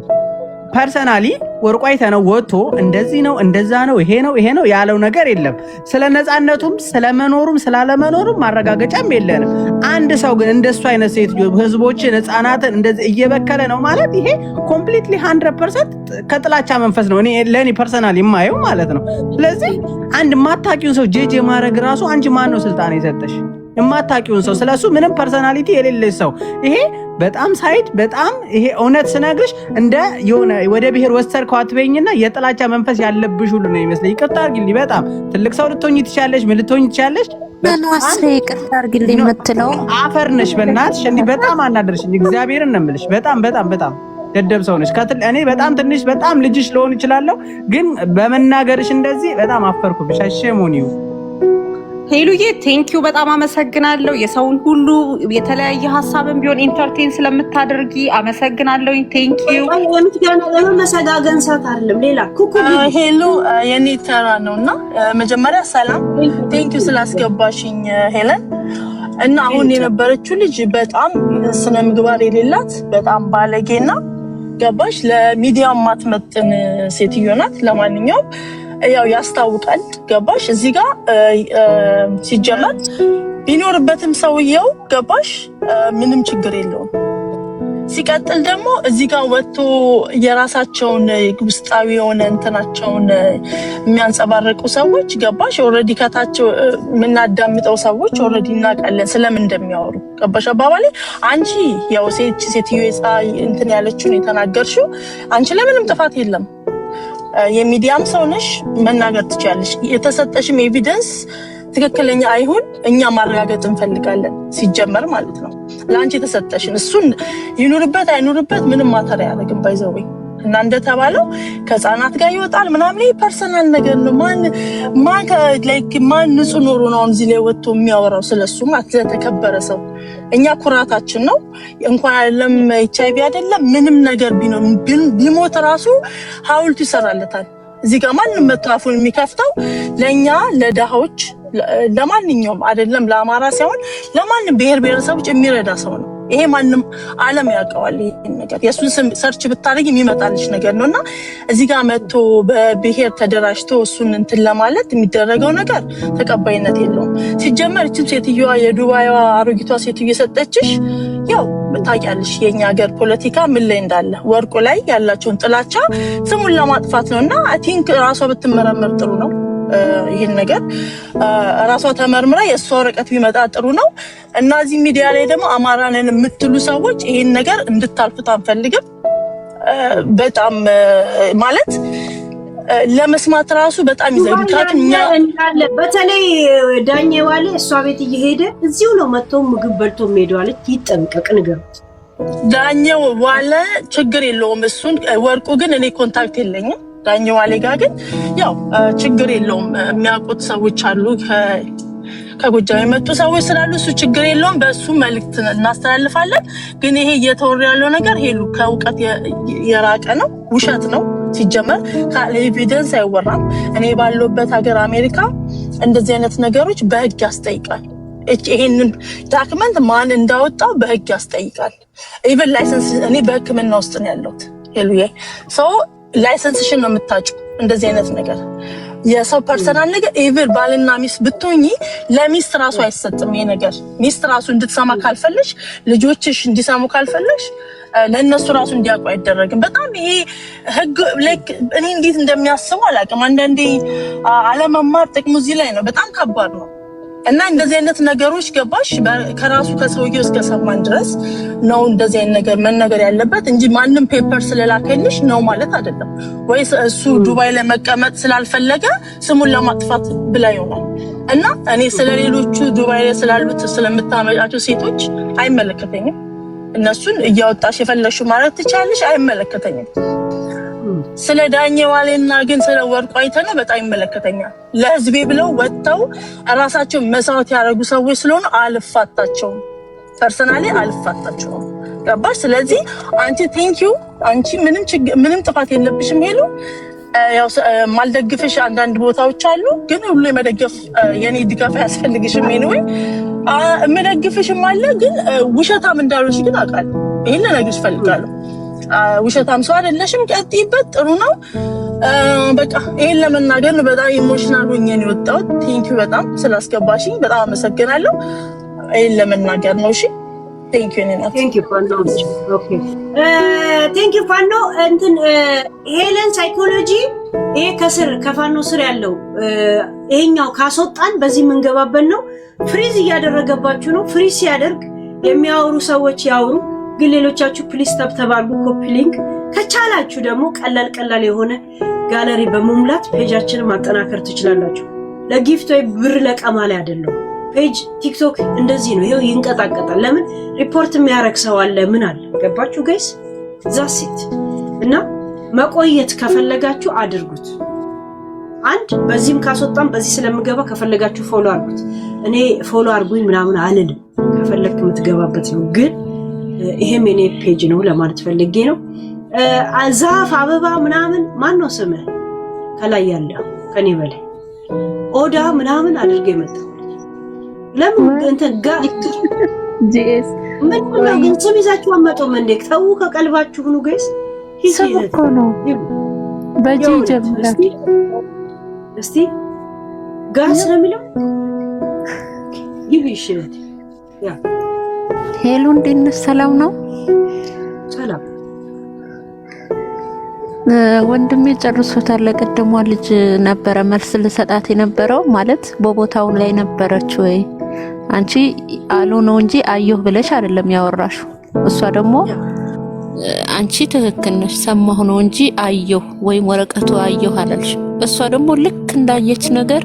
ፐርሰናሊ ወርቋይተ ነው ወጥቶ እንደዚህ ነው እንደዛ ነው ይሄ ነው ያለው ነገር የለም። ስለ ነፃነቱም ስለመኖሩም ስላለመኖሩም ማረጋገጫም የለንም። አንድ ሰው ግን እንደሱ አይነት ሴት ህዝቦችን ህፃናትን እንደዚህ እየበከለ ነው ማለት ይሄ ኮምፕሊትሊ 100% ከጥላቻ መንፈስ ነው ለኔ ፐርሰናሊ የማየው ማለት ነው። ስለዚህ አንድ ማታቂውን ሰው ጄጄ ማድረግ ራሱ አንቺ ማን ነው ስልጣን የሰጠሽ? የማታቂውን ሰው ስለሱ ምንም ፐርሰናሊቲ የሌለሽ ሰው ይሄ በጣም ሳይድ በጣም ይሄ እውነት ስነግርሽ እንደ የሆነ ወደ ብሔር ወስተርከው አትበይኝና የጥላቻ መንፈስ ያለብሽ ሁሉ ነው ይመስለኝ። ይቅርታ አድርጊልኝ። በጣም ትልቅ ሰው ልትሆኚ ትችያለሽ፣ ምን ልትሆኚ ትችያለሽ። በነዋስ ይቅርታ አድርጊልኝ የምትለው አፈር ነሽ በእናትሽ። እንዲህ በጣም አናደርሽኝ። እግዚአብሔርን ነው የምልሽ። በጣም ደደብ ሰው ነሽ። እኔ በጣም ትንሽ በጣም ልጅሽ ልሆን እችላለሁ፣ ግን በመናገርሽ እንደዚህ በጣም አፈርኩብሽ። አሸሞኒው ሄሉዬ ቴንኪዩ በጣም አመሰግናለሁ። የሰውን ሁሉ የተለያየ ሀሳብን ቢሆን ኢንተርቴን ስለምታደርጊ አመሰግናለሁ። ቴንኪዩ። የመሰጋገን ሰዓት አይደለም ሌላ ኩኩ ሄሉ የኔ ተራ ነውና መጀመሪያ ሰላም ቴንኪዩ ስላስገባሽኝ ሄለን። እና አሁን የነበረችው ልጅ በጣም ስነ ምግባር የሌላት በጣም ባለጌና ገባሽ ለሚዲያ ማትመጥን ሴትዮ ናት። ለማንኛውም ያው ያስታውቃል። ገባሽ እዚህ ጋር ሲጀመር ቢኖርበትም ሰውየው ገባሽ ምንም ችግር የለውም። ሲቀጥል ደግሞ እዚህ ጋር ወጥቶ የራሳቸውን ውስጣዊ የሆነ እንትናቸውን የሚያንጸባርቁ ሰዎች ገባሽ ኦልሬዲ ከታቸው የምናዳምጠው ሰዎች ኦልሬዲ እናውቃለን ስለምን እንደሚያወሩ ገባሽ አባባሌ። አንቺ ያው ሴትዮ እንትን ያለችውን የተናገርሽው አንቺ ለምንም ጥፋት የለም። የሚዲያም ሰው ነሽ፣ መናገር ትችያለሽ። የተሰጠሽም ኤቪደንስ ትክክለኛ አይሁን እኛ ማረጋገጥ እንፈልጋለን ሲጀመር ማለት ነው። ለአንቺ የተሰጠሽን እሱን ይኑርበት አይኑርበት ምንም ማተር አያደርግም። ባይዘው እና እንደተባለው ከህፃናት ጋር ይወጣል ምናምን ፐርሰናል ነገር ነው። ማን ንጹህ ኖሮ ነው እዚህ ላይ ወጥቶ የሚያወራው ስለሱ ማለት ለተከበረ ሰው? እኛ ኩራታችን ነው። እንኳን አይደለም ኤችአይቪ አይደለም ምንም ነገር ቢሞት ራሱ ሐውልቱ ይሰራለታል። እዚህ ጋር ማንም መጥቶ አፉን የሚከፍተው ለኛ ለዳሃዎች ለማንኛውም አይደለም ለአማራ ሳይሆን ለማንም ብሔር ብሔረሰቦች የሚረዳ ሰው ነው። ይሄ ማንም ዓለም ያውቀዋል። ይሄን ነገር የሱን ስም ሰርች ብታረጊ የሚመጣልሽ ነገር ነውና እዚህ ጋር መጥቶ በብሔር ተደራጅቶ እሱን እንትን ለማለት የሚደረገው ነገር ተቀባይነት የለውም። ሲጀመር እቺም ሴትዮዋ የዱባይዋ አሮጊቷ ሴትዮ የሰጠችሽ ያው ታውቂያለሽ የኛ ሀገር ፖለቲካ ምን ላይ እንዳለ ወርቁ ላይ ያላቸውን ጥላቻ ስሙን ለማጥፋት ነውና አይ ቲንክ ራሷ ብትመረመር ጥሩ ነው። ይሄን ነገር ራሷ ተመርምራ የሷ ወረቀት ቢመጣ ጥሩ ነው። እና እዚህ ሚዲያ ላይ ደግሞ አማራንን የምትሉ ሰዎች ይሄን ነገር እንድታልፉት አንፈልግም። በጣም ማለት ለመስማት ራሱ በጣም ይዘግታል። በተለይ ዳኜ ዋለ እሷ ቤት እየሄደ እዚሁ ነው መጥቶ ምግብ በልቶ ሄዷል። ይጠንቀቅ ነገር ዳኜው ዋለ ችግር የለውም። እሱን ወርቁ ግን እኔ ኮንታክት የለኝም። ዳኜው ዋለ ጋር ግን ያው ችግር የለውም። የሚያውቁት ሰዎች አሉ ከጎጃም የመጡ ሰዎች ስላሉ እሱ ችግር የለውም። በእሱ መልእክት እናስተላልፋለን። ግን ይሄ እየተወራ ያለው ነገር ሄሉ ከእውቀት የራቀ ነው፣ ውሸት ነው። ሲጀመር ካለ ኤቪደንስ አይወራም። እኔ ባለሁበት ሀገር አሜሪካ እንደዚህ አይነት ነገሮች በህግ ያስጠይቃል። ይሄንን ዶክመንት ማን እንዳወጣው በህግ ያስጠይቃል። ኢቭን ላይሰንስ እኔ በህክምና ውስጥ ነው ያለሁት ሄሉዬ ሰው ላይሰንስሽን ነው የምታጭው። እንደዚህ አይነት ነገር የሰው ፐርሰናል ነገር ኢቭን ባልና ሚስት ብትሆኚ ለሚስት ራሱ አይሰጥም። ይሄ ነገር ሚስት ራሱ እንድትሰማ ካልፈለሽ ልጆችሽ እንዲሰሙ ካልፈለሽ ለነሱ ራሱ እንዲያውቁ አይደረግም። በጣም ይሄ ህግ ላይክ እኔ እንዴት እንደሚያስቡ አላውቅም። አንዳንዴ አለመማር ጥቅሙ እዚህ ላይ ነው። በጣም ከባድ ነው። እና እንደዚህ አይነት ነገሮች ገባሽ ከራሱ ከሰውየው እስከሰማን ድረስ ነው እንደዚህ አይነት ነገር መነገር ያለበት እንጂ ማንም ፔፐር ስለላከልሽ ነው ማለት አይደለም። ወይስ እሱ ዱባይ ላይ መቀመጥ ስላልፈለገ ስሙን ለማጥፋት ብላ ይሆናል። እና እኔ ስለሌሎቹ ዱባይ ላይ ስላሉት ስለምታመጫቸው ሴቶች አይመለከተኝም። እነሱን እያወጣሽ የፈለግሽው ማለት ትቻለሽ፣ አይመለከተኝም። ስለ ዳኜ ዋሌና ግን ስለ ወርቁ አይተነ በጣም ይመለከተኛል። ለህዝቤ ብለው ወጥተው ራሳቸው መስዋዕት ያደረጉ ሰዎች ስለሆኑ አልፋታቸውም። ፐርሰናሊ አልፋታቸውም። ገባሽ? ስለዚህ አንቺ ቴንኪዩ አንቺ ምንም ጥፋት የለብሽም። ሄሉ ያው ማልደግፍሽ አንዳንድ ቦታዎች አሉ፣ ግን ሁሉ የመደገፍ የኔ ድጋፍ አያስፈልግሽም። ኤኒዌይ የምደግፍሽም አለ፣ ግን ውሸታም እንዳልሆንሽ ግን አውቃለሁ። ይሄን ልነግርሽ እፈልጋለሁ። ውሸታም ሰው አይደለሽም። ቀጥይበት፣ ጥሩ ነው። በቃ ይሄን ለመናገር ነው። በጣም ኢሞሽናል ሆኜ ነው የወጣሁት። ቴንኪው በጣም ስላስገባሽኝ በጣም አመሰግናለሁ። ይሄን ለመናገር ነው። እሺ ቴንኪው ፋኖ። እንትን ሄለን ሳይኮሎጂ ይሄ ከስር ከፋኖ ስር ያለው ይሄኛው ካስወጣን በዚህ የምንገባበት ነው። ፍሪዝ እያደረገባችሁ ነው። ፍሪዝ ሲያደርግ የሚያወሩ ሰዎች ያወሩ፣ ግን ሌሎቻችሁ ፕሊስ ተባሉ። ኮፒ ሊንክ ከቻላችሁ ደግሞ ቀላል የሆነ ጋለሪ በመሙላት ፔጃችንን ማጠናከር ትችላላችሁ። ለጊፍት ወይ ብር ለቀማ ላይ አይደለም። ፔጅ ቲክቶክ እንደዚህ ነው። ይሄው ይንቀጣቀጣል። ለምን ሪፖርት የሚያረግ ሰው አለ? ምን አለ? ገባችሁ ጋይስ? ዛሲት እና መቆየት ከፈለጋችሁ አድርጉት። አንድ በዚህም ካስወጣም በዚህ ስለምገባ ከፈለጋችሁ ፎሎ አድርጉት። እኔ ፎሎ አድርጉኝ ምናምን አልልም። ከፈለክ የምትገባበት ነው። ግን ይሄም የኔ ፔጅ ነው ለማለት ፈልጌ ነው። ዛፍ አበባ ምናምን ማን ነው ስምህ? ከላይ ያለው ከኔ በላይ ኦዳ ምናምን አድርገ ይመጣ ለምን እንትን ጂኤስ ምን ነው ግን ስም ይዛችሁ አመጣው እንዴ? ተው ከቀልባችሁ ሁኑ ጋይስ። ይሰብኮ ነው በጂ ጀምራ እስቲ ጋስ ነው የሚለው ይብሽት ያ ሄሎ፣ እንዴት ነሽ? ሰላም ነው? ሰላም ወንድሜ ጨርሶታል። ለቀደሟ ልጅ ነበረ መልስ ልሰጣት የነበረው ማለት በቦታው ላይ ነበረች ወይ? አንቺ አሉ ነው እንጂ አየሁ ብለሽ አይደለም ያወራሽው። እሷ ደግሞ አንቺ ትክክል ነሽ ሰማሁ ነው እንጂ አየሁ ወይም ወረቀቱ አየሁ አላልሽ። እሷ ደግሞ ልክ እንዳየች ነገር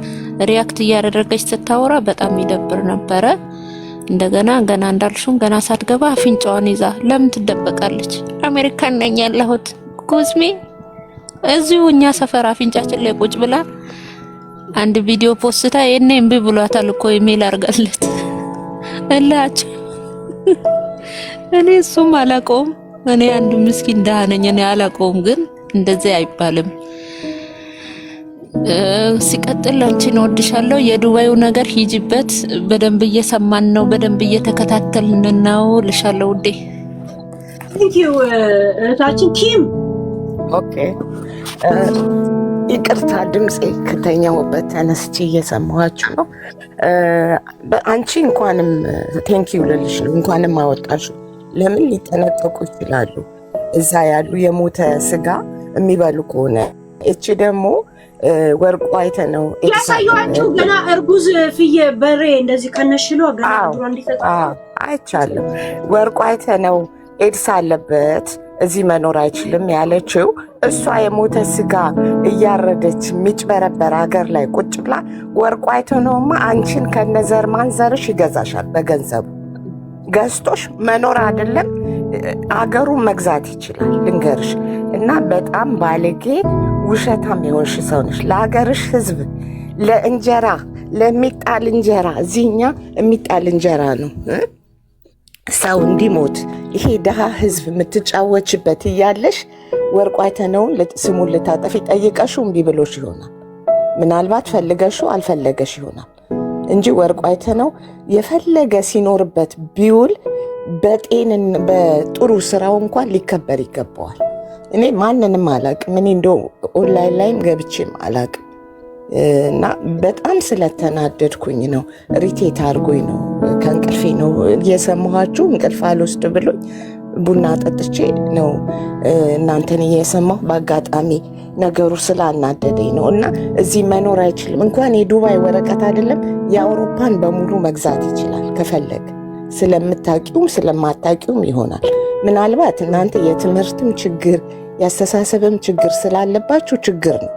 ሪያክት እያደረገች ስታወራ በጣም ይደብር ነበረ። እንደገና ገና እንዳልሽው ገና ሳትገባ አፍንጫዋን ይዛ ለምን ትደበቃለች? አሜሪካን ነኝ ያለሁት ጉዝሜ እዚሁ እኛ ሰፈር አፍንጫችን ላይ ቁጭ ብላ አንድ ቪዲዮ ፖስታ የኔ እምቢ ብሏታል እኮ ኢሜል አርጋለት እላች እኔ እሱም አላውቀውም። እኔ አንዱ ምስኪን ደሃ ነኝ፣ እኔ አላውቀውም። ግን እንደዚህ አይባልም። ሲቀጥል አንቺን እወድሻለሁ። የዱባዩ ነገር ሂጂበት። በደንብ እየሰማን ነው፣ በደንብ እየተከታተልን ነው ልሻለሁ ውዴ። ቴንኪው እህታችን ኪም። ኦኬ ይቅርታ ድምፄ ከተኛሁበት ተነስቼ እየሰማኋችሁ ነው። አንቺ እንኳንም ቴንኪው ልልሽ ነው፣ እንኳንም አወጣሽው። ለምን ሊጠነቀቁ ይችላሉ እዛ ያሉ የሞተ ስጋ የሚበሉ ከሆነ። እቺ ደግሞ ወርቁ አይተ ነው ያሳየኋችሁ ገና እርጉዝ ፍየ በሬ እንደዚህ ከነሽሎ ገና ድሮ እንዲፈጣ አይቻልም። ወርቁ አይተ ነው ኤድስ አለበት እዚህ መኖር አይችልም ያለችው እሷ የሞተ ስጋ እያረደች የሚጭበረበር ሀገር ላይ ቁጭ ብላ ወርቁ አይተ ነውማ አንቺን ከነዘር ማንዘርሽ ይገዛሻል። በገንዘቡ ገዝቶሽ መኖር አይደለም አገሩን መግዛት ይችላል ልንገርሽ። እና በጣም ባለጌ ውሸታም የሆንሽ ሰው ነሽ። ለሀገርሽ ህዝብ ለእንጀራ ለሚጣል እንጀራ እዚህኛ የሚጣል እንጀራ ነው ሰው እንዲሞት ይሄ ደሃ ህዝብ የምትጫወችበት እያለሽ ወርቁ አይተነውን ስሙን ልታጠፊ ጠይቀሽው እምቢ ብሎሽ ይሆናል። ምናልባት ፈልገሽው አልፈለገሽ ይሆናል እንጂ ወርቁ አይተነው የፈለገ ሲኖርበት ቢውል በጥሩ ስራው እንኳን ሊከበር ይገባዋል። እኔ ማንንም አላቅም። እኔ እንደው ኦንላይን ላይም ገብቼም አላቅም። እና በጣም ስለተናደድኩኝ ነው ሪቴት አድርጎኝ ነው ከእንቅልፌ ነው እየሰማኋችሁ እንቅልፍ አልወስድ ብሎኝ ቡና ጠጥቼ ነው እናንተን እየሰማሁ በአጋጣሚ ነገሩ ስላናደደኝ ነው። እና እዚህ መኖር አይችልም። እንኳን የዱባይ ወረቀት አይደለም የአውሮፓን በሙሉ መግዛት ይችላል ከፈለገ። ስለምታቂውም ስለማታቂውም ይሆናል። ምናልባት እናንተ የትምህርትም ችግር ያስተሳሰብም ችግር ስላለባችሁ ችግር ነው።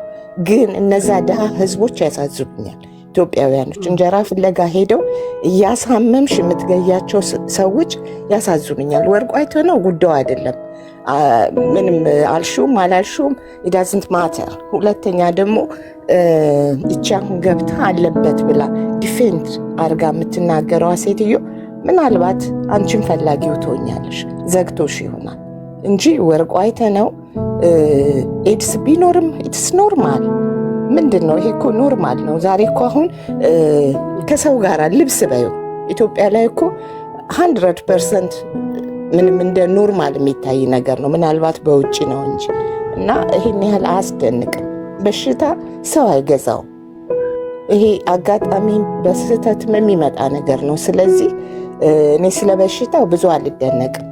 ግን እነዛ ድሃ ህዝቦች ያሳዝኑኛል። ኢትዮጵያውያኖች እንጀራ ፍለጋ ሄደው እያሳመምሽ የምትገያቸው ሰዎች ያሳዝኑኛል። ወርቁ አይቶ ነው ጉዳዩ አይደለም። ምንም አልሹም አላልሹም ኢዳዝንት ማተር። ሁለተኛ ደግሞ እቺ አሁን ገብታ አለበት ብላ ዲፌንድ አርጋ የምትናገረዋ ሴትዮ ምናልባት አንቺን ፈላጊው ትሆኛለሽ፣ ዘግቶሽ ይሆናል እንጂ ወርቁ አይተ ነው ኤድስ ቢኖርም ኢትስ ኖርማል። ምንድን ነው ይሄ? እኮ ኖርማል ነው። ዛሬ እኮ አሁን ከሰው ጋር ልብስ በዩ ኢትዮጵያ ላይ እኮ 100% ምንም እንደ ኖርማል የሚታይ ነገር ነው። ምናልባት በውጭ ነው እንጂ እና ይሄን ያህል አያስደንቅም። በሽታ ሰው አይገዛውም። ይሄ አጋጣሚ በስህተትም የሚመጣ ነገር ነው። ስለዚህ እኔ ስለ በሽታው ብዙ አልደነቅም።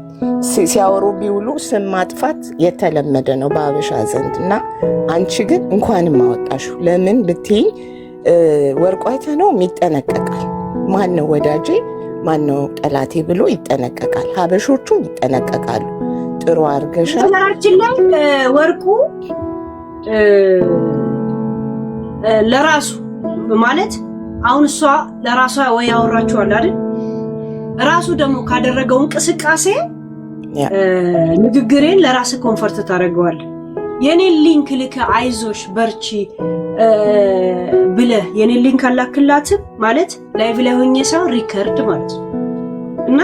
ሲያወሩ ቢውሉ ስም ማጥፋት የተለመደ ነው በአበሻ ዘንድ እና አንቺ ግን እንኳንም አወጣሽው። ለምን ብትይኝ ወርቁ አይተነው ይጠነቀቃል። ማን ነው ወዳጄ ማን ነው ጠላቴ ብሎ ይጠነቀቃል። ሀበሾቹም ይጠነቀቃሉ። ጥሩ አድርገሻል። ነገራችን ላይ ወርቁ ለራሱ ማለት አሁን እሷ ለራሷ ወይ ያወራችኋል አይደል? ራሱ ደግሞ ካደረገው እንቅስቃሴ ንግግሬን ለራስ ኮንፈርት ታደርገዋል። የኔን ሊንክ ልከ አይዞሽ በርቺ ብለህ የኔን ሊንክ አላክላትም ማለት ላይቭ ላይ ሆኜ ሳይሆን ሪከርድ ማለት ነው። እና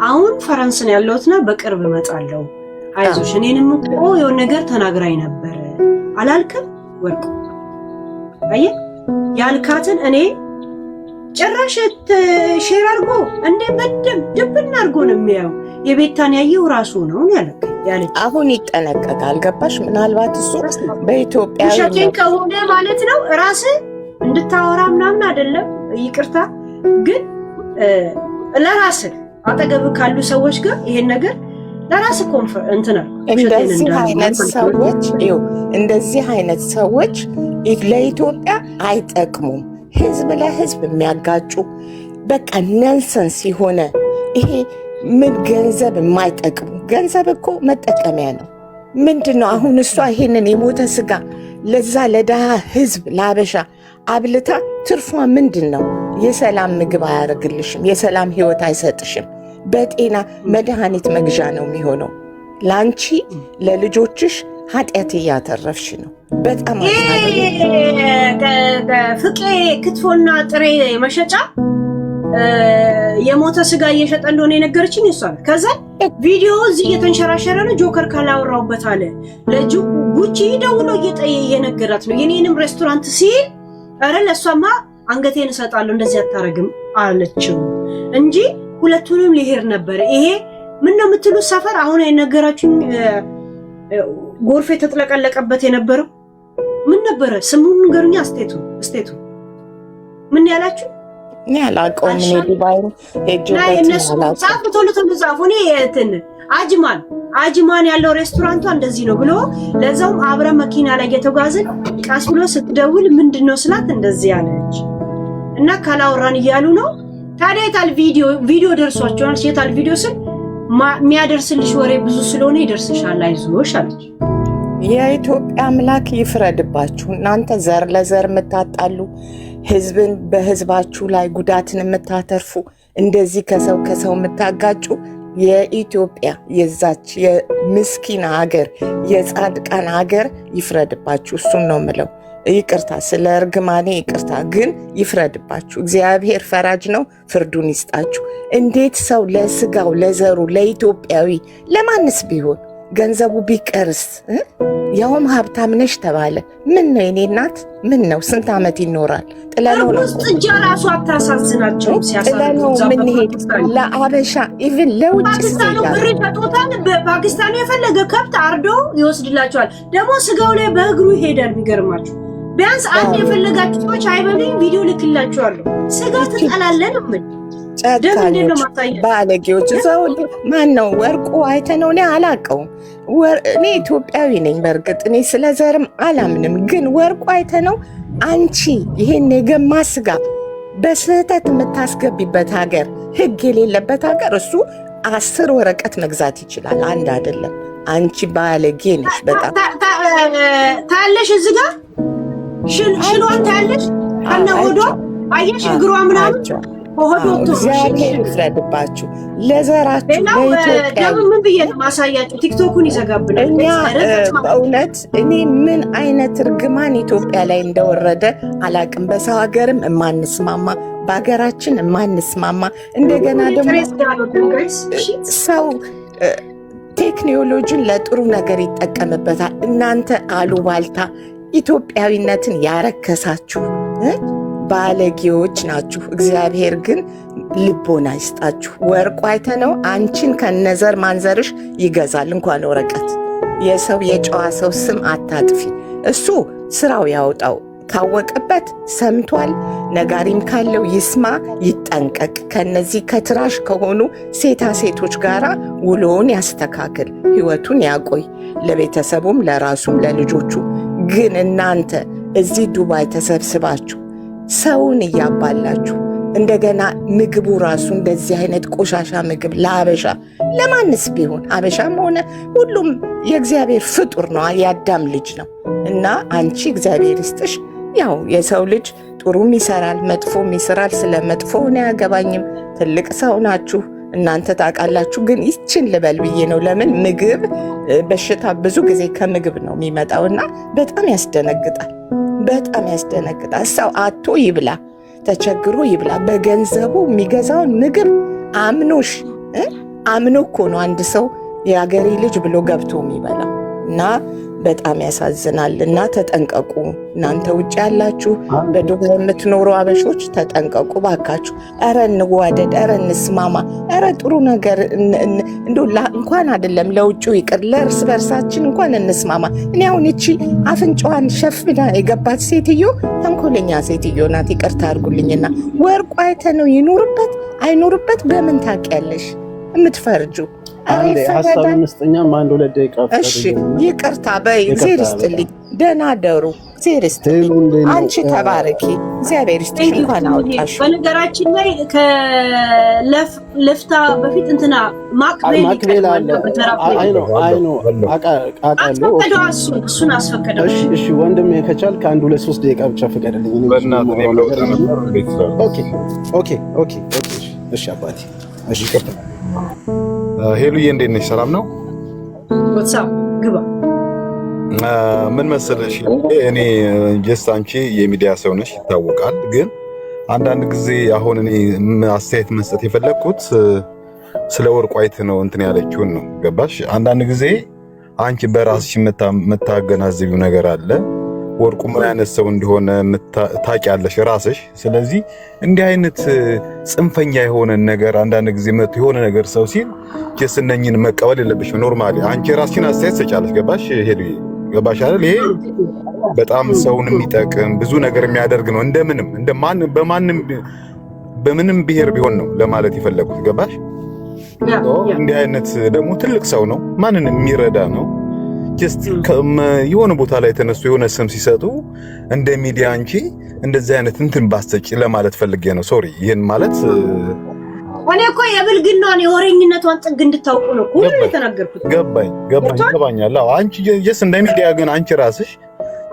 አሁን ፈረንስ ነው ያለሁትና በቅርብ እመጣለሁ አይዞሽ እኔንም እኮ የሆነ ነገር ተናግራኝ ነበር አላልክም ወርቁ? አየህ ያልካትን እኔ ጭራሽ ሼር አድርጎ እንደ በደም ድብና አድርጎ ነው የሚያየው። የቤታን ያየው ራሱ ነው ያለኝ። አሁን ይጠነቀቃል። ገባሽ? ምናልባት እሱ በኢትዮጵያ ሸቴን ከሆነ ማለት ነው ራስ እንድታወራ ምናምን አይደለም። ይቅርታ ግን ለራስ አጠገብ ካሉ ሰዎች ጋር ይሄን ነገር ለራስ ኮንፈር እንትና እንደዚህ አይነት ሰዎች ለኢትዮጵያ አይጠቅሙም። ህዝብ ለህዝብ የሚያጋጩ በቃ ነንሰንስ የሆነ ይሄ ምን ገንዘብ የማይጠቅሙ ገንዘብ እኮ መጠቀሚያ ነው። ምንድነው አሁን እሷ ይሄንን የሞተ ስጋ ለዛ ለደሃ ህዝብ ለአበሻ አብልታ ትርፏ ምንድነው? የሰላም ምግብ አያደርግልሽም። የሰላም ህይወት አይሰጥሽም። በጤና መድኃኒት መግዣ ነው የሚሆነው። ላንቺ ለልጆችሽ ኃጢአት እያተረፍሽ ነው። በጣም ፍቄ ክትፎና ጥሬ መሸጫ የሞተ ስጋ እየሸጠ እንደሆነ የነገረችኝ እሷ ናት። ከዛ ቪዲዮ እዚህ እየተንሸራሸረ ነው። ጆከር ካላወራውበት አለ ጉቺ ደውሎ እየነገራት ነው የኔንም ሬስቶራንት ሲል ኧረ ለእሷማ አንገቴን እሰጣለሁ እንደዚህ አታረግም አለችው እንጂ ሁለቱንም ሊሄድ ነበረ። ይሄ ምን ነው የምትሉት ሰፈር አሁን የነገራችሁኝ ጎርፍ የተጥለቀለቀበት የነበረው ምን ነበረ? ስሙን ንገሩኝ። እስቴቱ ምን ያላችሁ? እኔ አላውቀውም። እኔ ዱባይ እነሱ ጻፉ፣ ቶሎ ጻፉ። እኔ አጅማን ያለው ሬስቶራንቷ እንደዚህ ነው ብሎ ለዛውም አብረ መኪና ላይ እየተጓዝን ቀስ ብሎ ስትደውል ምንድነው ስላት እንደዚህ ያለች እና ካላወራን እያሉ ነው። ታዲያ የታል ቪዲዮ ደርሷቸዋል። የታል ቪዲዮ ስል የሚያደርስልሽ ወሬ ብዙ ስለሆነ ይደርስሻል አይዞሽ አለች። የኢትዮጵያ አምላክ ይፍረድባችሁ። እናንተ ዘር ለዘር የምታጣሉ ህዝብን በህዝባችሁ ላይ ጉዳትን የምታተርፉ እንደዚህ ከሰው የምታጋጩ የኢትዮጵያ የዛች የምስኪና ሀገር የጻድቃን ሀገር ይፍረድባችሁ። እሱን ነው የምለው። ይቅርታ ስለ እርግማኔ ይቅርታ፣ ግን ይፍረድባችሁ። እግዚአብሔር ፈራጅ ነው፣ ፍርዱን ይስጣችሁ። እንዴት ሰው ለስጋው ለዘሩ ለኢትዮጵያዊ ለማንስ ቢሆን ገንዘቡ ቢቀርስ ያውም ሀብታም ነሽ ተባለ። ምን ነው የኔ እናት ምን ነው ስንት ዓመት ይኖራል? ጥለነው ነው እንጂ ራሱ አታሳዝናቸው። ጥለነው ምን ሄድ ለአበሻ ኢቭን ለውጭ ፓኪስታኑ ብር ይሰጡታል። በፓኪስታኑ የፈለገ ከብት አርዶ ይወስድላቸዋል። ደግሞ ስጋው ላይ በእግሩ ይሄዳል። የሚገርማችሁ ቢያንስ አንድ የፈለጋችሁ ሰዎች አይበሉኝ ቪዲዮ ልክላችኋለሁ። ስጋ ትጠላለን ምን ጨካኞች ባለጌዎች። ሰው ማን ነው ወርቁ አይተነው? እኔ አላውቀውም። እኔ ኢትዮጵያዊ ነኝ። በእርግጥ እኔ ስለ ዘርም አላምንም። ግን ወርቁ አይተነው አንቺ ይሄን የገማ ስጋ በስህተት የምታስገቢበት ሀገር፣ ህግ የሌለበት ሀገር እሱ 10 ወረቀት መግዛት ይችላል። አንድ አይደለም። አንቺ ባለጌ ነሽ በጣም ታለሽ። እዚህ ጋር ሽሏን ታለሽ ከነ ሆዷ አየሽ እግሯ ምናምን እግዚአብሔር ይፍረድባችሁ። ለዘራችሁ ለኢትዮጵያ ምን ብዬ ማሳያችሁ? ቲክቶኩን ይዘጋብናል። እኛ በእውነት እኔ ምን አይነት እርግማን ኢትዮጵያ ላይ እንደወረደ አላቅም። በሰው ሀገርም የማንስማማ በሀገራችን የማንስማማ እንደገና ደግሞ ሰው ቴክኖሎጂን ለጥሩ ነገር ይጠቀምበታል። እናንተ አሉባልታ ኢትዮጵያዊነትን ያረከሳችሁ ባለጌዎች ናችሁ። እግዚአብሔር ግን ልቦና ይስጣችሁ። ወርቁ አይተነው አንቺን ከነዘር ማንዘርሽ ይገዛል። እንኳን ወረቀት የሰው የጨዋ ሰው ስም አታጥፊ። እሱ ስራው ያውጣው። ካወቀበት ሰምቷል። ነጋሪም ካለው ይስማ፣ ይጠንቀቅ። ከነዚህ ከትራሽ ከሆኑ ሴታ ሴቶች ጋር ውሎውን ያስተካክል፣ ህይወቱን ያቆይ፣ ለቤተሰቡም ለራሱም ለልጆቹ። ግን እናንተ እዚህ ዱባይ ተሰብስባችሁ ሰውን እያባላችሁ እንደገና ምግቡ ራሱ እንደዚህ አይነት ቆሻሻ ምግብ ለአበሻ ለማንስ ቢሆን አበሻም ሆነ ሁሉም የእግዚአብሔር ፍጡር ነው፣ የአዳም ልጅ ነው እና አንቺ እግዚአብሔር ይስጥሽ። ያው የሰው ልጅ ጥሩም ይሰራል መጥፎም ይሰራል። ስለ መጥፎ እኔ አያገባኝም። ትልቅ ሰው ናችሁ እናንተ ታውቃላችሁ። ግን ይችን ልበል ብዬ ነው። ለምን ምግብ በሽታ ብዙ ጊዜ ከምግብ ነው የሚመጣውና በጣም ያስደነግጣል። በጣም ያስደነግጣል። ሰው አቶ ይብላ ተቸግሮ ይብላ። በገንዘቡ የሚገዛውን ምግብ አምኖሽ አምኖ እኮ ነው አንድ ሰው የአገሬ ልጅ ብሎ ገብቶ የሚበላው እና በጣም ያሳዝናል። እና ተጠንቀቁ። እናንተ ውጭ ያላችሁ በዱባይ የምትኖሩ አበሾች ተጠንቀቁ ባካችሁ። ኧረ እንዋደድ፣ ኧረ እንስማማ፣ ኧረ ጥሩ ነገር እንደው እንኳን አይደለም ለውጭው ይቅር ለእርስ በርሳችን እንኳን እንስማማ። እኔ አሁን እቺ አፍንጫዋን ሸፍና የገባት ሴትዮ ተንኮለኛ ሴትዮ ናት። ይቅርታ አድርጉልኝና ወርቁ አይተነው ይኑርበት አይኑርበት በምን ታውቂያለሽ የምትፈርጁ? አንዴ ሐሳብ መስጠኛም አንድ 2 ደቂቃ እሺ፣ ይቅርታ በይ። እግዚአብሔር ይስጥልኝ። ደህና ደሩ። እግዚአብሔር ይስጥልኝ። አንቺ ተባረኪ። እግዚአብሔር ይስጥልኝ። እንኳን አወጣሽ። በነገራችን ላይ ከለፍታ በፊት እንትና ማክቤል አለ። አይ ነው አቃለው እሱን አስፈቀደው። እሺ ወንድሜ ከቻል ከአንድ 2-3 ደቂቃ ብቻ ፍቀድልኝ። ኦኬ እሺ አባቴ። እሺ ይቅርታ። ሄሉዬ እንዴት ነሽ? ሰላም ነው? ወትሳፕ ግባ። ምን መሰለሽ እኔ ጀስት አንቺ የሚዲያ ሰው ነሽ ይታወቃል። ግን አንዳንድ ጊዜ አሁን እኔ አስተያየት መስጠት የፈለግኩት ስለ ወርቁ አይት ነው እንትን ያለችውን ነው። ገባሽ? አንዳንድ ጊዜ አንቺ በራስሽ የምታገናዝቢው ነገር አለ። ወርቁ ምን አይነት ሰው እንደሆነ ታውቂያለሽ ራስሽ። ስለዚህ እንዲህ አይነት ጽንፈኛ የሆነ ነገር አንዳንድ ጊዜ መጥቶ የሆነ ነገር ሰው ሲል እነኝን መቀበል የለብሽም። ኖርማሊ አንቺ ራስሽን አስተያየት ሰጫለሽ። ገባሽ? ሄዱ ገባሽ አይደል? ይሄ በጣም ሰውን የሚጠቅም ብዙ ነገር የሚያደርግ ነው። በምንም ብሔር ቢሆን ነው ለማለት የፈለጉት። ገባሽ? እንዲህ አይነት ደግሞ ትልቅ ሰው ነው፣ ማንን የሚረዳ ነው። ጀስት የሆነ ቦታ ላይ ተነሱ የሆነ ስም ሲሰጡ እንደ ሚዲያ አንቺ እንደዚህ አይነት እንትን ባስተጭ ለማለት ፈልጌ ነው። ሶሪ ይሄን ማለት እኔ እኮ የብልግናን የወሬኝነቷን ጥግ እንድታውቁ ነው ሁሉ የተናገርኩት። ገባኛል። አዎ አንቺ ጀስት እንደ ሚዲያ ግን አንቺ ራስሽ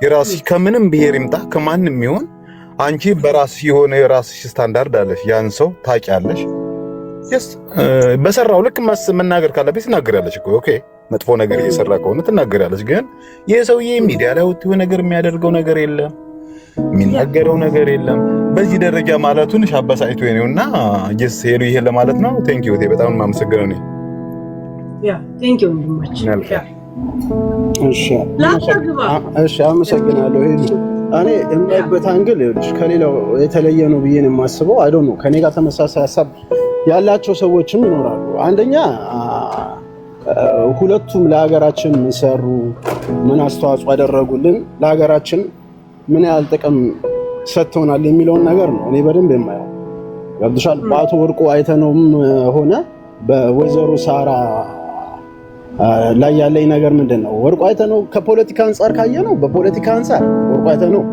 የራስሽ ከምንም ብሔር ይምጣ ከማንም ይሆን አንቺ በራስሽ የሆነ የራስሽ ስታንዳርድ አለሽ። ያን ሰው ታውቂያለሽ። ጀስት በሰራው ልክ መናገር ካለብሽ ትናገሪያለሽ እኮ ኦኬ። መጥፎ ነገር እየሰራ ከሆነ ትናገራለች። ግን ይሄ ሰውዬ ሚዲያ ላይ ወጥቶ ነገር የሚያደርገው ነገር የለም፣ የሚናገረው ነገር የለም። በዚህ ደረጃ ማለቱን ሻባሳይቶ ነውና ጀስ ሄሉ ይሄ ለማለት ነው። ቴንክ ዩ በጣም ማመሰግነው ነኝ። ያ ቴንክ ዩ ወንድማችን። እሺ አመሰግናለሁ ሄሉ። እኔ የማይበት አንግል ይኸውልሽ ከሌላው የተለየ ነው ብዬ ነው የማስበው። አይ ዶንት ኖ ከኔ ጋር ተመሳሳይ ሀሳብ ያላቸው ሰዎችም ይኖራሉ። አንደኛ ሁለቱም ለሀገራችን ምን ሰሩ፣ ምን አስተዋጽኦ ያደረጉልን፣ ለሀገራችን ምን ያህል ጥቅም ሰጥተውናል የሚለውን ነገር ነው እኔ በደንብ የማየው። ገብቶሻል? በአቶ ወርቁ አይተነውም ሆነ በወይዘሮ ሳራ ላይ ያለኝ ነገር ምንድን ነው? ወርቁ አይተነው ከፖለቲካ አንጻር ካየነው በፖለቲካ አንጻር ወርቁ አይተነው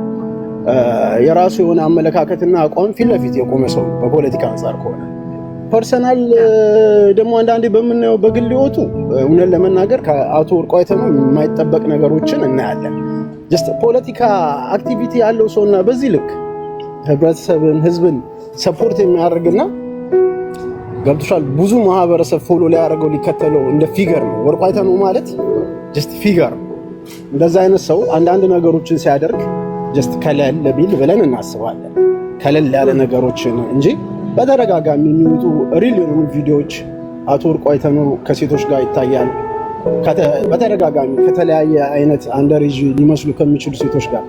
የራሱ የሆነ አመለካከትና አቋም ፊት ለፊት የቆመ ሰው በፖለቲካ አንጻር ከሆነ ፐርሰናል ደግሞ አንዳንዴ በምናየው በግል ህይወቱ እውነት ለመናገር ከአቶ ወርቁ አይተነው የማይጠበቅ ነገሮችን እናያለን። ጀስት ፖለቲካ አክቲቪቲ ያለው ሰውና በዚህ ልክ ህብረተሰብን ህዝብን ሰፖርት የሚያደርግና ገብቶሻል ብዙ ማህበረሰብ ፎሎ ሊያደርገው ሊከተለው እንደ ፊገር ነው ወርቁ አይተነው ማለት ጀስት ፊገር። እንደዛ አይነት ሰው አንዳንድ ነገሮችን ሲያደርግ ጀስት ከለል ቢል ብለን እናስባለን። ከለል ያለ ነገሮችን እንጂ በተደጋጋሚ የሚወጡ ሪል የሆኑ ቪዲዮዎች አቶ ወርቁ አይተነው ከሴቶች ጋር ይታያል። በተደጋጋሚ ከተለያየ አይነት አንደሬጅ ሊመስሉ ከሚችሉ ሴቶች ጋር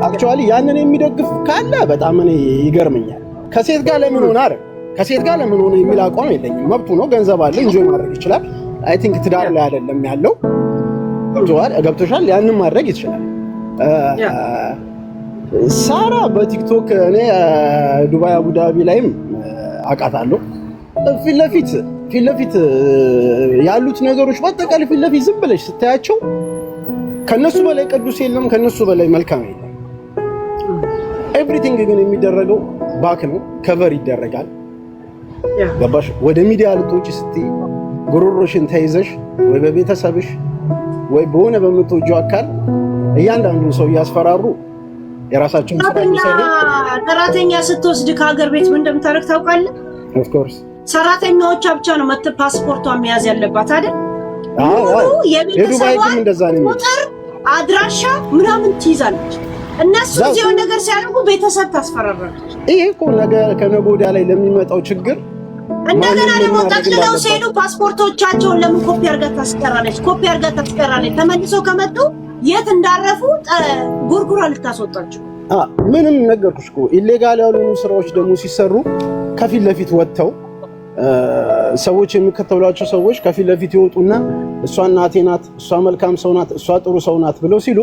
አክቹአሊ ያንን የሚደግፍ ካለ በጣም እኔ ይገርመኛል። ከሴት ጋር ለምን ሆነ አይደል? ከሴት ጋር ለምን ሆነ የሚል አቋም የለኝም። መብቱ ነው፣ ገንዘብ አለ፣ ኢንጆይ ማድረግ ይችላል። አይ ቲንክ ትዳር ላይ አይደለም ያለው። ገብቶሻል? ያንን ማድረግ ይችላል። ሳራ በቲክቶክ እኔ ዱባይ አቡዳቢ ላይም አውቃታለሁ። ፊት ለፊት ያሉት ነገሮች በአጠቃላይ ፊት ለፊት ዝም ብለሽ ስታያቸው ከነሱ በላይ ቅዱስ የለም፣ ከነሱ በላይ መልካም የለም። ኤቭሪቲንግ ግን የሚደረገው ባክ ነው፣ ከቨር ይደረጋል። ገባሽ? ወደ ሚዲያ ልትወጪ ስትይ ጉሮሮሽን ተይዘሽ ወይ በቤተሰብሽ ወይ በሆነ በምትወጂው አካል እያንዳንዱን ሰው እያስፈራሩ የራሳቸውን ስራ የሚሰሩ ሰራተኛ ስትወስድ ከሀገር ቤት ምን እንደምታደርግ ታውቃለህ? ኦፍ ኮርስ ሰራተኛዎች ብቻ ነው መጥተው ፓስፖርቷን መያዝ ያለባት አይደል? የዱባይ ግን እንደዛ ነው። ቁጥር አድራሻ ምናምን ትይዛለች። እነሱ እዚሁ ነገር ሲያደርጉ ቤተሰብ ታስፈራራለች። ይሄ እኮ ነገ ከነገ ወዲያ ላይ ለሚመጣው ችግር እንደገና ደግሞ ጠቅልለው ሲሄዱ ፓስፖርቶቻቸውን ለምን ኮፒ አድርጋ ታስቀራለች? ኮፒ አድርጋ ታስቀራለች። ተመልሰው ከመጡ የት እንዳረፉ ጉርጉራ ልታስወጣቸው። ምንም ነገርኩሽ እኮ ኢሌጋል ያልሆኑ ስራዎች ደግሞ ሲሰሩ ከፊት ለፊት ወጥተው ሰዎች የሚከተሏቸው ሰዎች ከፊት ለፊት ይወጡና እሷ እናቴ ናት፣ እሷ መልካም ሰው ናት፣ እሷ ጥሩ ሰው ናት ብለው ሲሉ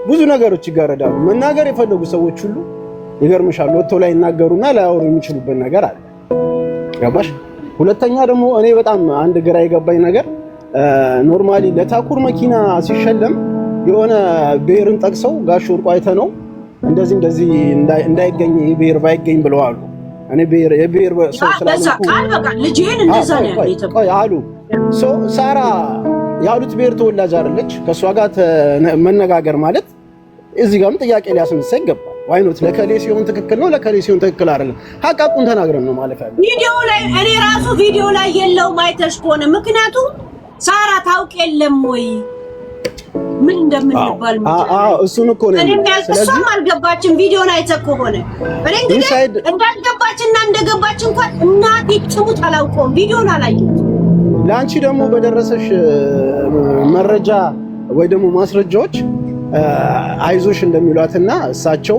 ብዙ ነገሮች ይጋረዳሉ። መናገር የፈለጉ ሰዎች ሁሉ ይገርምሻል ወጥተው ላይ ይናገሩና ላያወሩ የሚችሉበት ነገር አለ። ገባሽ? ሁለተኛ ደግሞ እኔ በጣም አንድ ግራ የገባኝ ነገር ኖርማሊ ለታኩር መኪና ሲሸለም የሆነ ብሔርን ጠቅሰው ጋሽ ወርቁ አይተነው እንደዚህ እንዳይገኝ ብሔር ባይገኝ ብለዋል። እኔ የብሔር ሰው ስላልኩ ልጅን እንደዛ ነው አሉ። ሳራ ያሉት ብሔር ተወላጅ አይደለች። ከሷ ጋር መነጋገር ማለት እዚህ ጋርም ጥያቄ ሊያስነሳ ይገባል። ዋይኖት ለከሌ ሲሆን ትክክል ነው፣ ለከሌ ሲሆን ትክክል አይደለም። ሀቃቁን ተናግረን ነው ማለት ያለው። ቪዲዮ ላይ እኔ ራሱ ቪዲዮ ላይ የለውም አይተሽ ከሆነ ምክንያቱም ሳራ ታውቅ የለም ወይ ምን እንደምንባል እሱን እኮ ነው። እሷም አልገባችም። ቪዲዮን አይተህ ከሆነ እኔ እንግዲህ እንዳልገባችና እንደገባች እንኳን እናቴ ትሙት አላውቀውም። ቪዲዮን አላየሁትም። ለአንቺ ደግሞ በደረሰሽ መረጃ ወይ ደግሞ ማስረጃዎች አይዞሽ እንደሚሏትና እሳቸው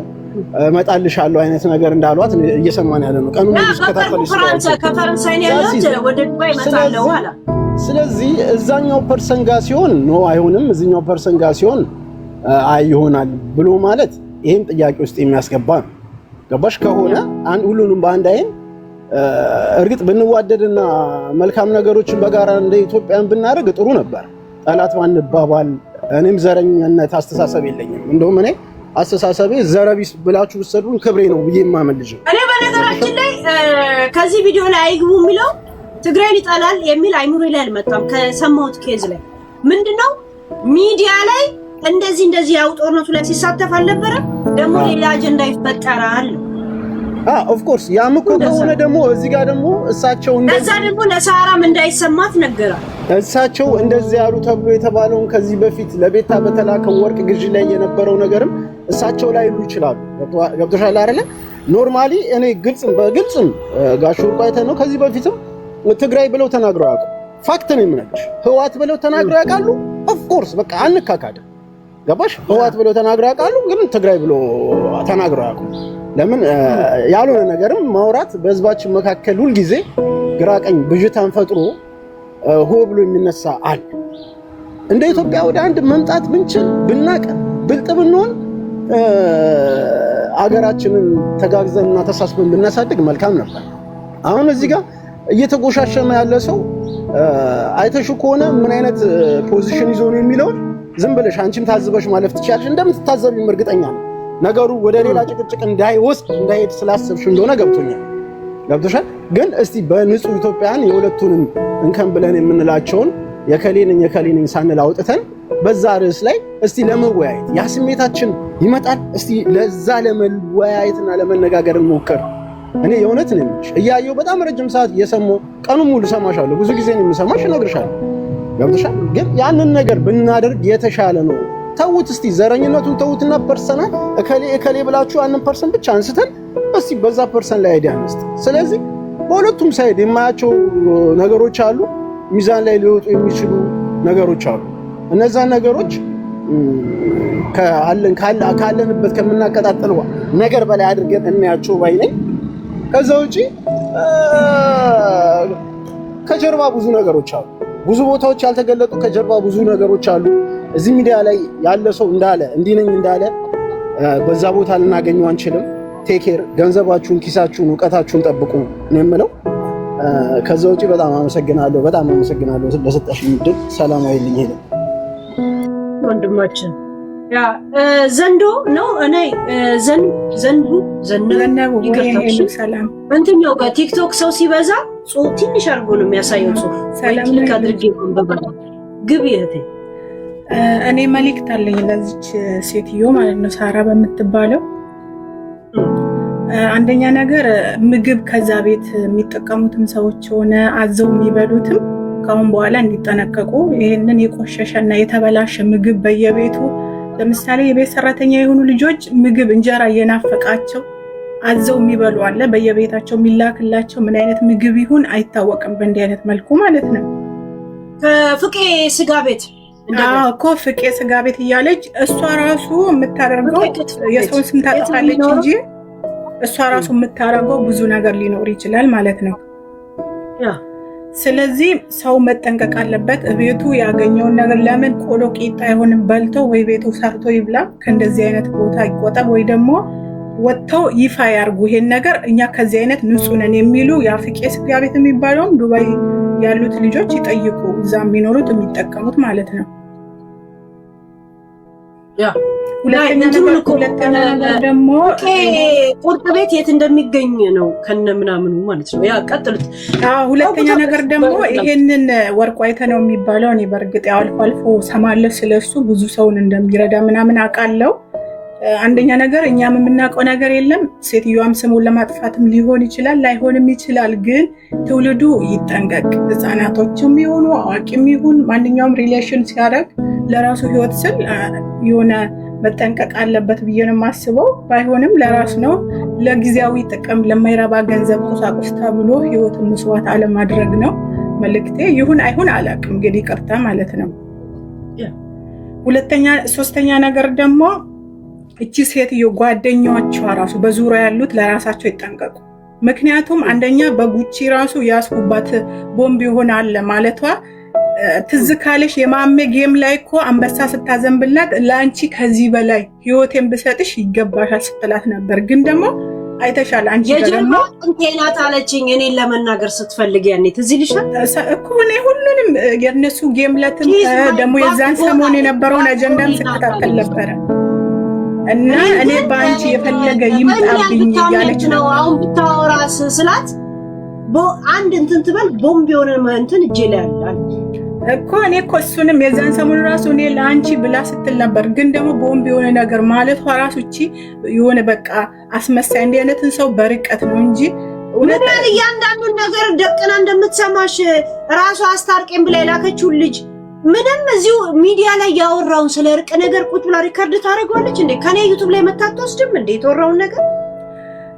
እመጣልሻለሁ አይነት ነገር እንዳሏት እየሰማን ያለ ነው። ቀኑን ተከታተልሽ ከፈረንሳይ ነው ያለው ወደ ዱባይ እመጣለሁ አላ። ስለዚህ እዛኛው ፐርሰን ጋር ሲሆን ኖ አይሆንም፣ እዚህኛው ፐርሰን ጋር ሲሆን አይ ይሆናል ብሎ ማለት ይሄን ጥያቄ ውስጥ የሚያስገባ ነው። ገባሽ? ከሆነ ሁሉንም በአንድ አይን እርግጥ ብንዋደድና መልካም ነገሮችን በጋራ እንደ ኢትዮጵያን ብናደርግ ጥሩ ነበር። ጠላት ባንባባል። እኔም ዘረኝነት አስተሳሰብ የለኝም። እንደውም እኔ አስተሳሰቤ ዘረቢስ ብላችሁ ብትሰዱን ክብሬ ነው ብዬ የማመልጅ። እኔ በነገራችን ላይ ከዚህ ቪዲዮ ላይ አይግቡ የሚለው ትግራይን ይጠላል የሚል አይሙሪ ላይ አልመጣም። ከሰማሁት ኬዝ ላይ ምንድነው ሚዲያ ላይ እንደዚህ ያው ጦርነቱ ላይ ሲሳተፍ አልነበረ ደግሞ ሌላ አጀንዳ ይፈጠራል። ኦፍ ኮርስ ያም እኮ ከሆነ ደግሞ እዚህ ጋር ደግሞ እሳቸው እንደዛ ደግሞ ለሳራም እንዳይሰማት ነገራል። እሳቸው እንደዚህ ያሉ ተብሎ የተባለውን ከዚህ በፊት ለቤታ በተላከው ወርቅ ግዢ ላይ የነበረው ነገርም እሳቸው ላይ ይሉ ይችላሉ። ገብቶሻል አይደለ? ኖርማሊ እኔ በግልጽም ጋሽ ወርቁ አይተህ ነው ከዚህ በፊትም ትግራይ ብለው ተናግረው ያውቃሉ። ፋክት ነው የምነግርሽ። ህዋት ብለው ተናግረው ያውቃሉ። ኦፍ ኮርስ በቃ አንካካድም። ገባሽ? ህዋት ብለው ተናግረው ያውቃሉ፣ ግን ትግራይ ብለው ተናግረው ያውቃሉ። ለምን ያልሆነ ነገርም ማውራት በህዝባችን መካከል ሁል ጊዜ ግራቀኝ ብዥታን ፈጥሮ ሆ ብሎ የሚነሳ አለ። እንደ ኢትዮጵያ ወደ አንድ መምጣት ብንችል ብናቀ ብልጥ ብንሆን አገራችንን ተጋግዘንና ተሳስበን ብናሳድግ መልካም ነበር። አሁን እዚህ ጋር እየተጎሻሸመ ያለ ሰው አይተሹ ከሆነ ምን አይነት ፖዚሽን ይዞ ነው የሚለውን ዝም ብለሽ አንቺም ታዝበሽ ማለፍ ትችያለሽ። እንደምትታዘቢም እርግጠኛ ነው። ነገሩ ወደ ሌላ ጭቅጭቅ እንዳይሄድ ስላሰብሽ እንደሆነ ገብቶሻል። ግን እስቲ በንጹህ ኢትዮጵያን የሁለቱንም እንከን ብለን የምንላቸውን የከሌነኝ ሳንል አውጥተን በዛ ርዕስ ላይ እስቲ ለመወያየት ያ ስሜታችን ይመጣል። እስቲ ለዛ ለመወያየትና ለመነጋገር እንሞክር። እኔ የእውነት ነኝ እያየሁ በጣም ረጅም ሰዓት እየሰማሁ ቀኑን ሙሉ ሰማሻለሁ። ብዙ ጊዜ ነው የምሰማሽ፣ እነግርሻለሁ። ገብቶሻል። ግን ያንን ነገር ብናደርግ የተሻለ ነው። ተውት እስቲ ዘረኝነቱን ተውትና ፐርሰናል እከሌ ብላችሁ ያንን ፐርሰን ብቻ አንስተን እስቲ በዛ ፐርሰን ላይ አይዲያ አንስት። ስለዚህ በሁለቱም ሳይድ የማያቸው ነገሮች አሉ፣ ሚዛን ላይ ሊወጡ የሚችሉ ነገሮች አሉ። እነዛን ነገሮች ካለንበት ከምናቀጣጥለው ነገር በላይ አድርገን እናያቸው ባይ ነኝ። ከዛ ውጪ ከጀርባ ብዙ ነገሮች አሉ። ብዙ ቦታዎች ያልተገለጡ ከጀርባ ብዙ ነገሮች አሉ። እዚህ ሚዲያ ላይ ያለ ሰው እንዳለ እንዲህ ነኝ እንዳለ በዛ ቦታ ልናገኘው አንችልም። ቴኬር ገንዘባችሁን፣ ኪሳችሁን፣ እውቀታችሁን ጠብቁ ነው የምለው። ከዛ ውጪ በጣም አመሰግናለሁ ለሰጠሽኝ ዕድል። ሰላም አይልኝ ሄደ ወንድማችን ያ ዘንዶ ነው እኔ ዘነቡ ይገርታሽ። ሰላም እንትኛው ጋር ቲክቶክ ሰው ሲበዛ ጽሁፍ ትንሽ አድርጎ ነው የሚያሳየው። ጽሁፍ ሰላም አድርጌ መንበባ ግብ ይሄቴ እኔ መልእክት አለኝ ለዚች ሴትዮ ማለት ነው ሳራ በምትባለው። አንደኛ ነገር ምግብ ከዛ ቤት የሚጠቀሙትም ሰዎች ሆነ አዘው የሚበሉትም ካሁን በኋላ እንዲጠነቀቁ። ይሄንን የቆሸሸና የተበላሸ ምግብ በየቤቱ ለምሳሌ የቤት ሰራተኛ የሆኑ ልጆች ምግብ እንጀራ እየናፈቃቸው አዘው የሚበሉ አለ። በየቤታቸው የሚላክላቸው ምን አይነት ምግብ ይሁን አይታወቅም፣ በእንዲህ አይነት መልኩ ማለት ነው። ከፍቄ ስጋ ቤት እኮ ፍቄ ስጋ ቤት እያለች እሷ ራሱ የምታደርገው የሰውን ስም ታጠፋለች እንጂ እሷ ራሱ የምታደርገው ብዙ ነገር ሊኖር ይችላል ማለት ነው። ስለዚህ ሰው መጠንቀቅ አለበት። ቤቱ ያገኘውን ነገር ለምን ቆሎ ቂጣ አይሆንም በልቶ ወይ ቤቱ ሰርቶ ይብላ። ከእንደዚህ አይነት ቦታ ይቆጠብ፣ ወይ ደግሞ ወጥተው ይፋ ያርጉ ይሄን ነገር። እኛ ከዚህ አይነት ንጹህ ነን የሚሉ የፍቄ ስጋ ቤት የሚባለውም ዱባይ ያሉት ልጆች ይጠይቁ፣ እዛ የሚኖሩት የሚጠቀሙት ማለት ነው። ሁለተኛ ነገር ደግሞ ቁርጥ ቤት የት እንደሚገኝ ነው ከነ ምናምኑ ማለት ነው። ያ ቀጥሉት። ሁለተኛ ነገር ደግሞ ይሄንን ወርቁ አይተነው የሚባለው እኔ በእርግጥ አልፎ አልፎ ሰማለሁ ስለሱ፣ ብዙ ሰውን እንደሚረዳ ምናምን አውቃለሁ። አንደኛ ነገር እኛም የምናውቀው ነገር የለም። ሴትዮዋም ስሙን ለማጥፋትም ሊሆን ይችላል ላይሆንም ይችላል። ግን ትውልዱ ይጠንቀቅ። ህፃናቶችም ይሁኑ አዋቂም ይሁን ማንኛውም ሪሌሽን ሲያደርግ ለራሱ ህይወት ስል የሆነ መጠንቀቅ አለበት ብዬ ነው የማስበው። ባይሆንም ለራስ ነው፣ ለጊዜያዊ ጥቅም ለማይረባ ገንዘብ ቁሳቁስ ተብሎ ህይወትን መስዋዕት አለማድረግ ነው መልእክቴ። ይሁን አይሁን አላውቅም፣ ግን ይቅርታ ማለት ነው። ሶስተኛ ነገር ደግሞ እቺ ሴትዮ ጓደኛዎቿ ራሱ በዙሪያ ያሉት ለራሳቸው ይጠንቀቁ። ምክንያቱም አንደኛ በጉቺ ራሱ ያስኩባት ቦምብ ይሆናል ማለቷ ትዝ ካለሽ የማሜ ጌም ላይ እኮ አንበሳ ስታዘንብላት ለአንቺ ከዚህ በላይ ህይወቴን ብሰጥሽ ይገባሻል ስትላት ነበር። ግን ደግሞ አይተሻል አንቺ ደግሞ እንቴናት አለችኝ እኔን ለመናገር ስትፈልግ ያኔ ትዝ ይልሻል እኮ እኔ ሁሉንም የነሱ ጌም ለትም ደግሞ የዛን ሰሞን የነበረውን አጀንዳም ስከታተል ነበረ እና እኔ ባንቺ የፈለገ ይምጣብኝ ያለች ነው። አሁን ብታወራስ ስላት አንድ እንትን ትበል ቦምብ የሆነ እንትን እጄ ላይ ያለ እኮ እኔ እኮ እሱንም የዛን ሰሞን ራሱ እኔ ለአንቺ ብላ ስትል ነበር። ግን ደግሞ ቦምብ የሆነ ነገር ማለት ራሱ እቺ የሆነ በቃ አስመሳይ እንዲህ አይነትን ሰው በርቀት ነው እንጂ ምን እያንዳንዱን ነገር ደቅና እንደምትሰማሽ ራሱ አስታርቄም ብላ የላከችውን ልጅ ምንም እዚሁ ሚዲያ ላይ ያወራውን ስለ እርቅ ነገር ቁጭ ብላ ሪከርድ ታደርገዋለች እንዴ? ከኔ ዩቲዩብ ላይ መታተወስድም እንዴ የተወራውን ነገር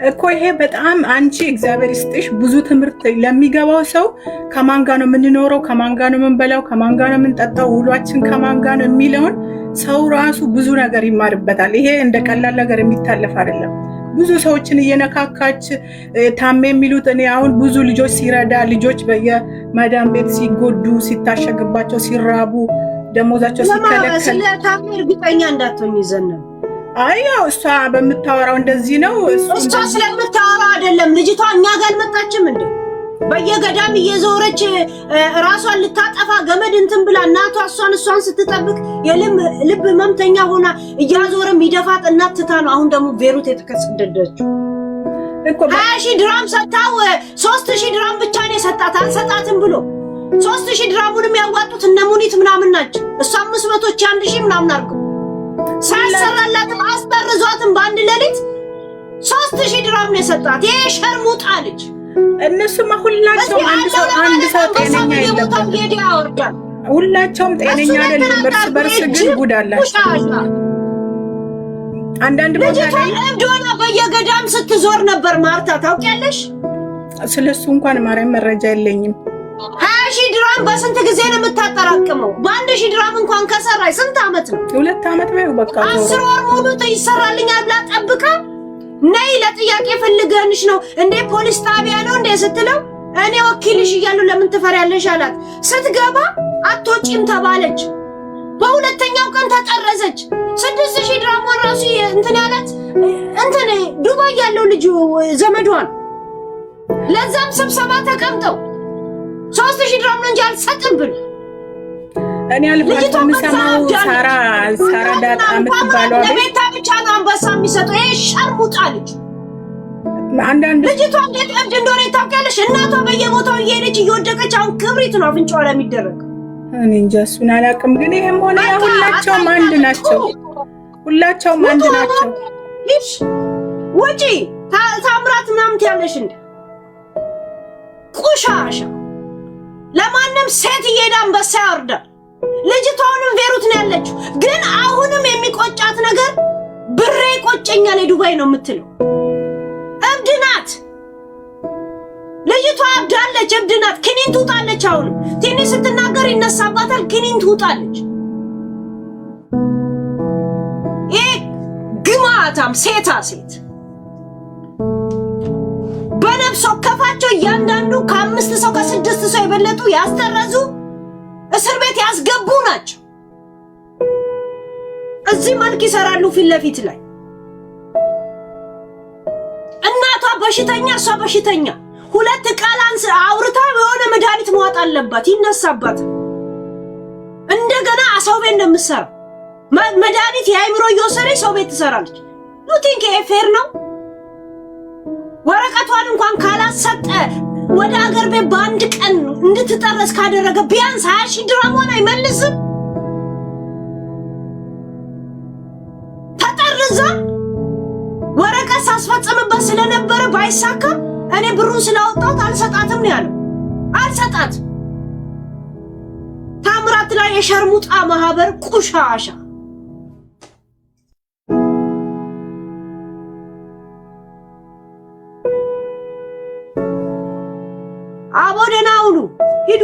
እኮ ይሄ በጣም አንቺ እግዚአብሔር ይስጥሽ ብዙ ትምህርት ለሚገባው ሰው ከማን ጋር ነው የምንኖረው፣ ከማን ጋር ነው የምንበላው፣ ከማን ጋር ነው የምንጠጣው፣ ውሏችን ከማን ጋር ነው የሚለውን ሰው ራሱ ብዙ ነገር ይማርበታል። ይሄ እንደ ቀላል ነገር የሚታለፍ አይደለም። ብዙ ሰዎችን እየነካካች ታሜ የሚሉት እኔ አሁን ብዙ ልጆች ሲረዳ ልጆች በየመዳን ቤት ሲጎዱ ሲታሸግባቸው ሲራቡ ደሞዛቸው ሲከለከል ስለታሜ እርግጠኛ እንዳትሆኝ ይዘናል። አያው እሷ በምታወራው እንደዚህ ነው። እሷ ስለምታወራው አይደለም ልጅቷ እኛ ጋር አልመጣችም እንዴ? በየገዳም እየዞረች ራሷን ልታጠፋ ገመድ እንትን ብላ እናቷ እሷን ስትጠብቅ የልብ ህመምተኛ ሆና እያዞረ የሚደፋት እናት ትታ ነው አሁን ደግሞ ቤሩት የተከሰደደችው። 20,000 ድራም ሰጣው 3,000 ድራም ብቻ ነው የሰጣት አልሰጣትም ብሎ 3,000 ድራሙንም ያዋጡት እነ ሙኒት ምናምን ናቸው። እሷ 500 1,000 ምናምን አድርገው ሳሰራላትም አስጠርዟትም በአንድ ሌሊት 3,000 ድራም ነው የሰጣት። ይሄ ሸርሙጣ ልጅ እነሱም ሁላቸውም አንድ ሰው ጤነኛ የለም። ሁላቸውም ጤነኛ አይደሉም። በርስ ግን ጉድ አላቸው። አንዳንድ ቦታ ላይ እብዶና በየገዳም ስትዞር ነበር ማርታ ታውቂያለሽ? ስለሱ እንኳን ማርያም መረጃ የለኝም። 20,000 ድራም በስንት ጊዜ ነው የምታጠራቅመው? በ1,000 ድራም እንኳን ከሰራይ ስንት አመት ነው? 2 አመት ነው በቃ 10 ወር ሙሉ ይሰራልኛል ብላ ጠብቃ ነይ ለጥያቄ ፈልገንሽ ነው እንዴ ፖሊስ ጣቢያ ነው እንዴ ስትለው እኔ ወኪልሽ እያለሁ ለምን ትፈሪያለሽ አላት። ስትገባ አትወጪም ተባለች። በሁለተኛው ቀን ተጠረዘች። 6,000 ድራም ራሱ እንትን ያላት እንትን ዱባይ ያለው ልጅ ዘመዷን ለዛም ስብሰባ ተቀምጠው 3,000 ድራም ነው እንጂ አልሰጥም ብሎ እኔ አልፋለሁ ምሰማው ሳራ ዳጣ የምትባለው ለቤታ ብቻ ነው አንበሳ የሚሰጠው። ይሄ ሸርሙጣ ልጅ አንዳንድ ልጅቷ እንዴት እብድ እንደሆነ ታውቂያለሽ? እናቷ በየቦታው እየሄደች እየወደቀች አሁን ክብሪት ነው አፍንጫዋ ላይ የሚደረግ። እኔ እንጃ እሱን አላውቅም፣ ግን ይሄም ሆነ ሁላቸውም አንድ ናቸው። ሁላቸውም አንድ ናቸው። እሺ ወጪ ታምራት ምናምን ትያለሽ እንዴ? ቁሻሻ ለማንም ሴት እየሄደ አንበሳ ያወርዳል። ልጅቷንም ቤሩት ነው ያለችው። ግን አሁንም የሚቆጫት ነገር ብሬ ቆጨኛል ዱባይ ነው የምትለው። እብድ ናት ልጅቷ፣ አብዳለች፣ እብድ ናት። ክኒን ትውጣለች። አሁን ትንሽ ስትናገር ይነሳባታል። ክኒን ትውጣለች። ይሄ ግማታም ሴታ ሴት በነፍስ ወከፋቸው እያንዳንዱ ከ5 ሰው ከ6 ሰው የበለጡ ያስተረዙ እስር ቤት ያስገቡ ናቸው። እዚህ መልክ ይሰራሉ ፊት ለፊት ላይ እናቷ በሽተኛ እሷ በሽተኛ ሁለት ቃላንስ አውርታ የሆነ መድኃኒት መዋጥ አለባት። ይነሳባት እንደገና ሰው ቤት እንደምትሰራ መድኃኒት የአይምሮ እየወሰደች ሰው ቤት ትሰራለች። ዩ ቲንክ ፌር ነው? ወረቀቷን እንኳን ካላሰጠ ወደ ሀገር ቤት በአንድ ቀን እንድትጠረስ ካደረገ ቢያንስ 20,000 ድራም አይመልስም? ተጠርዛ ወረቀት ሳስፈጽምበት ስለነበረ ባይሳካ እኔ ብሩን ስላወጣሁት አልሰጣትም ነው ያለው። አልሰጣት ታምራት ላይ የሸርሙጣ ማህበር ቁሻሻ አቦ ደህና ሁኑ ሂዱ።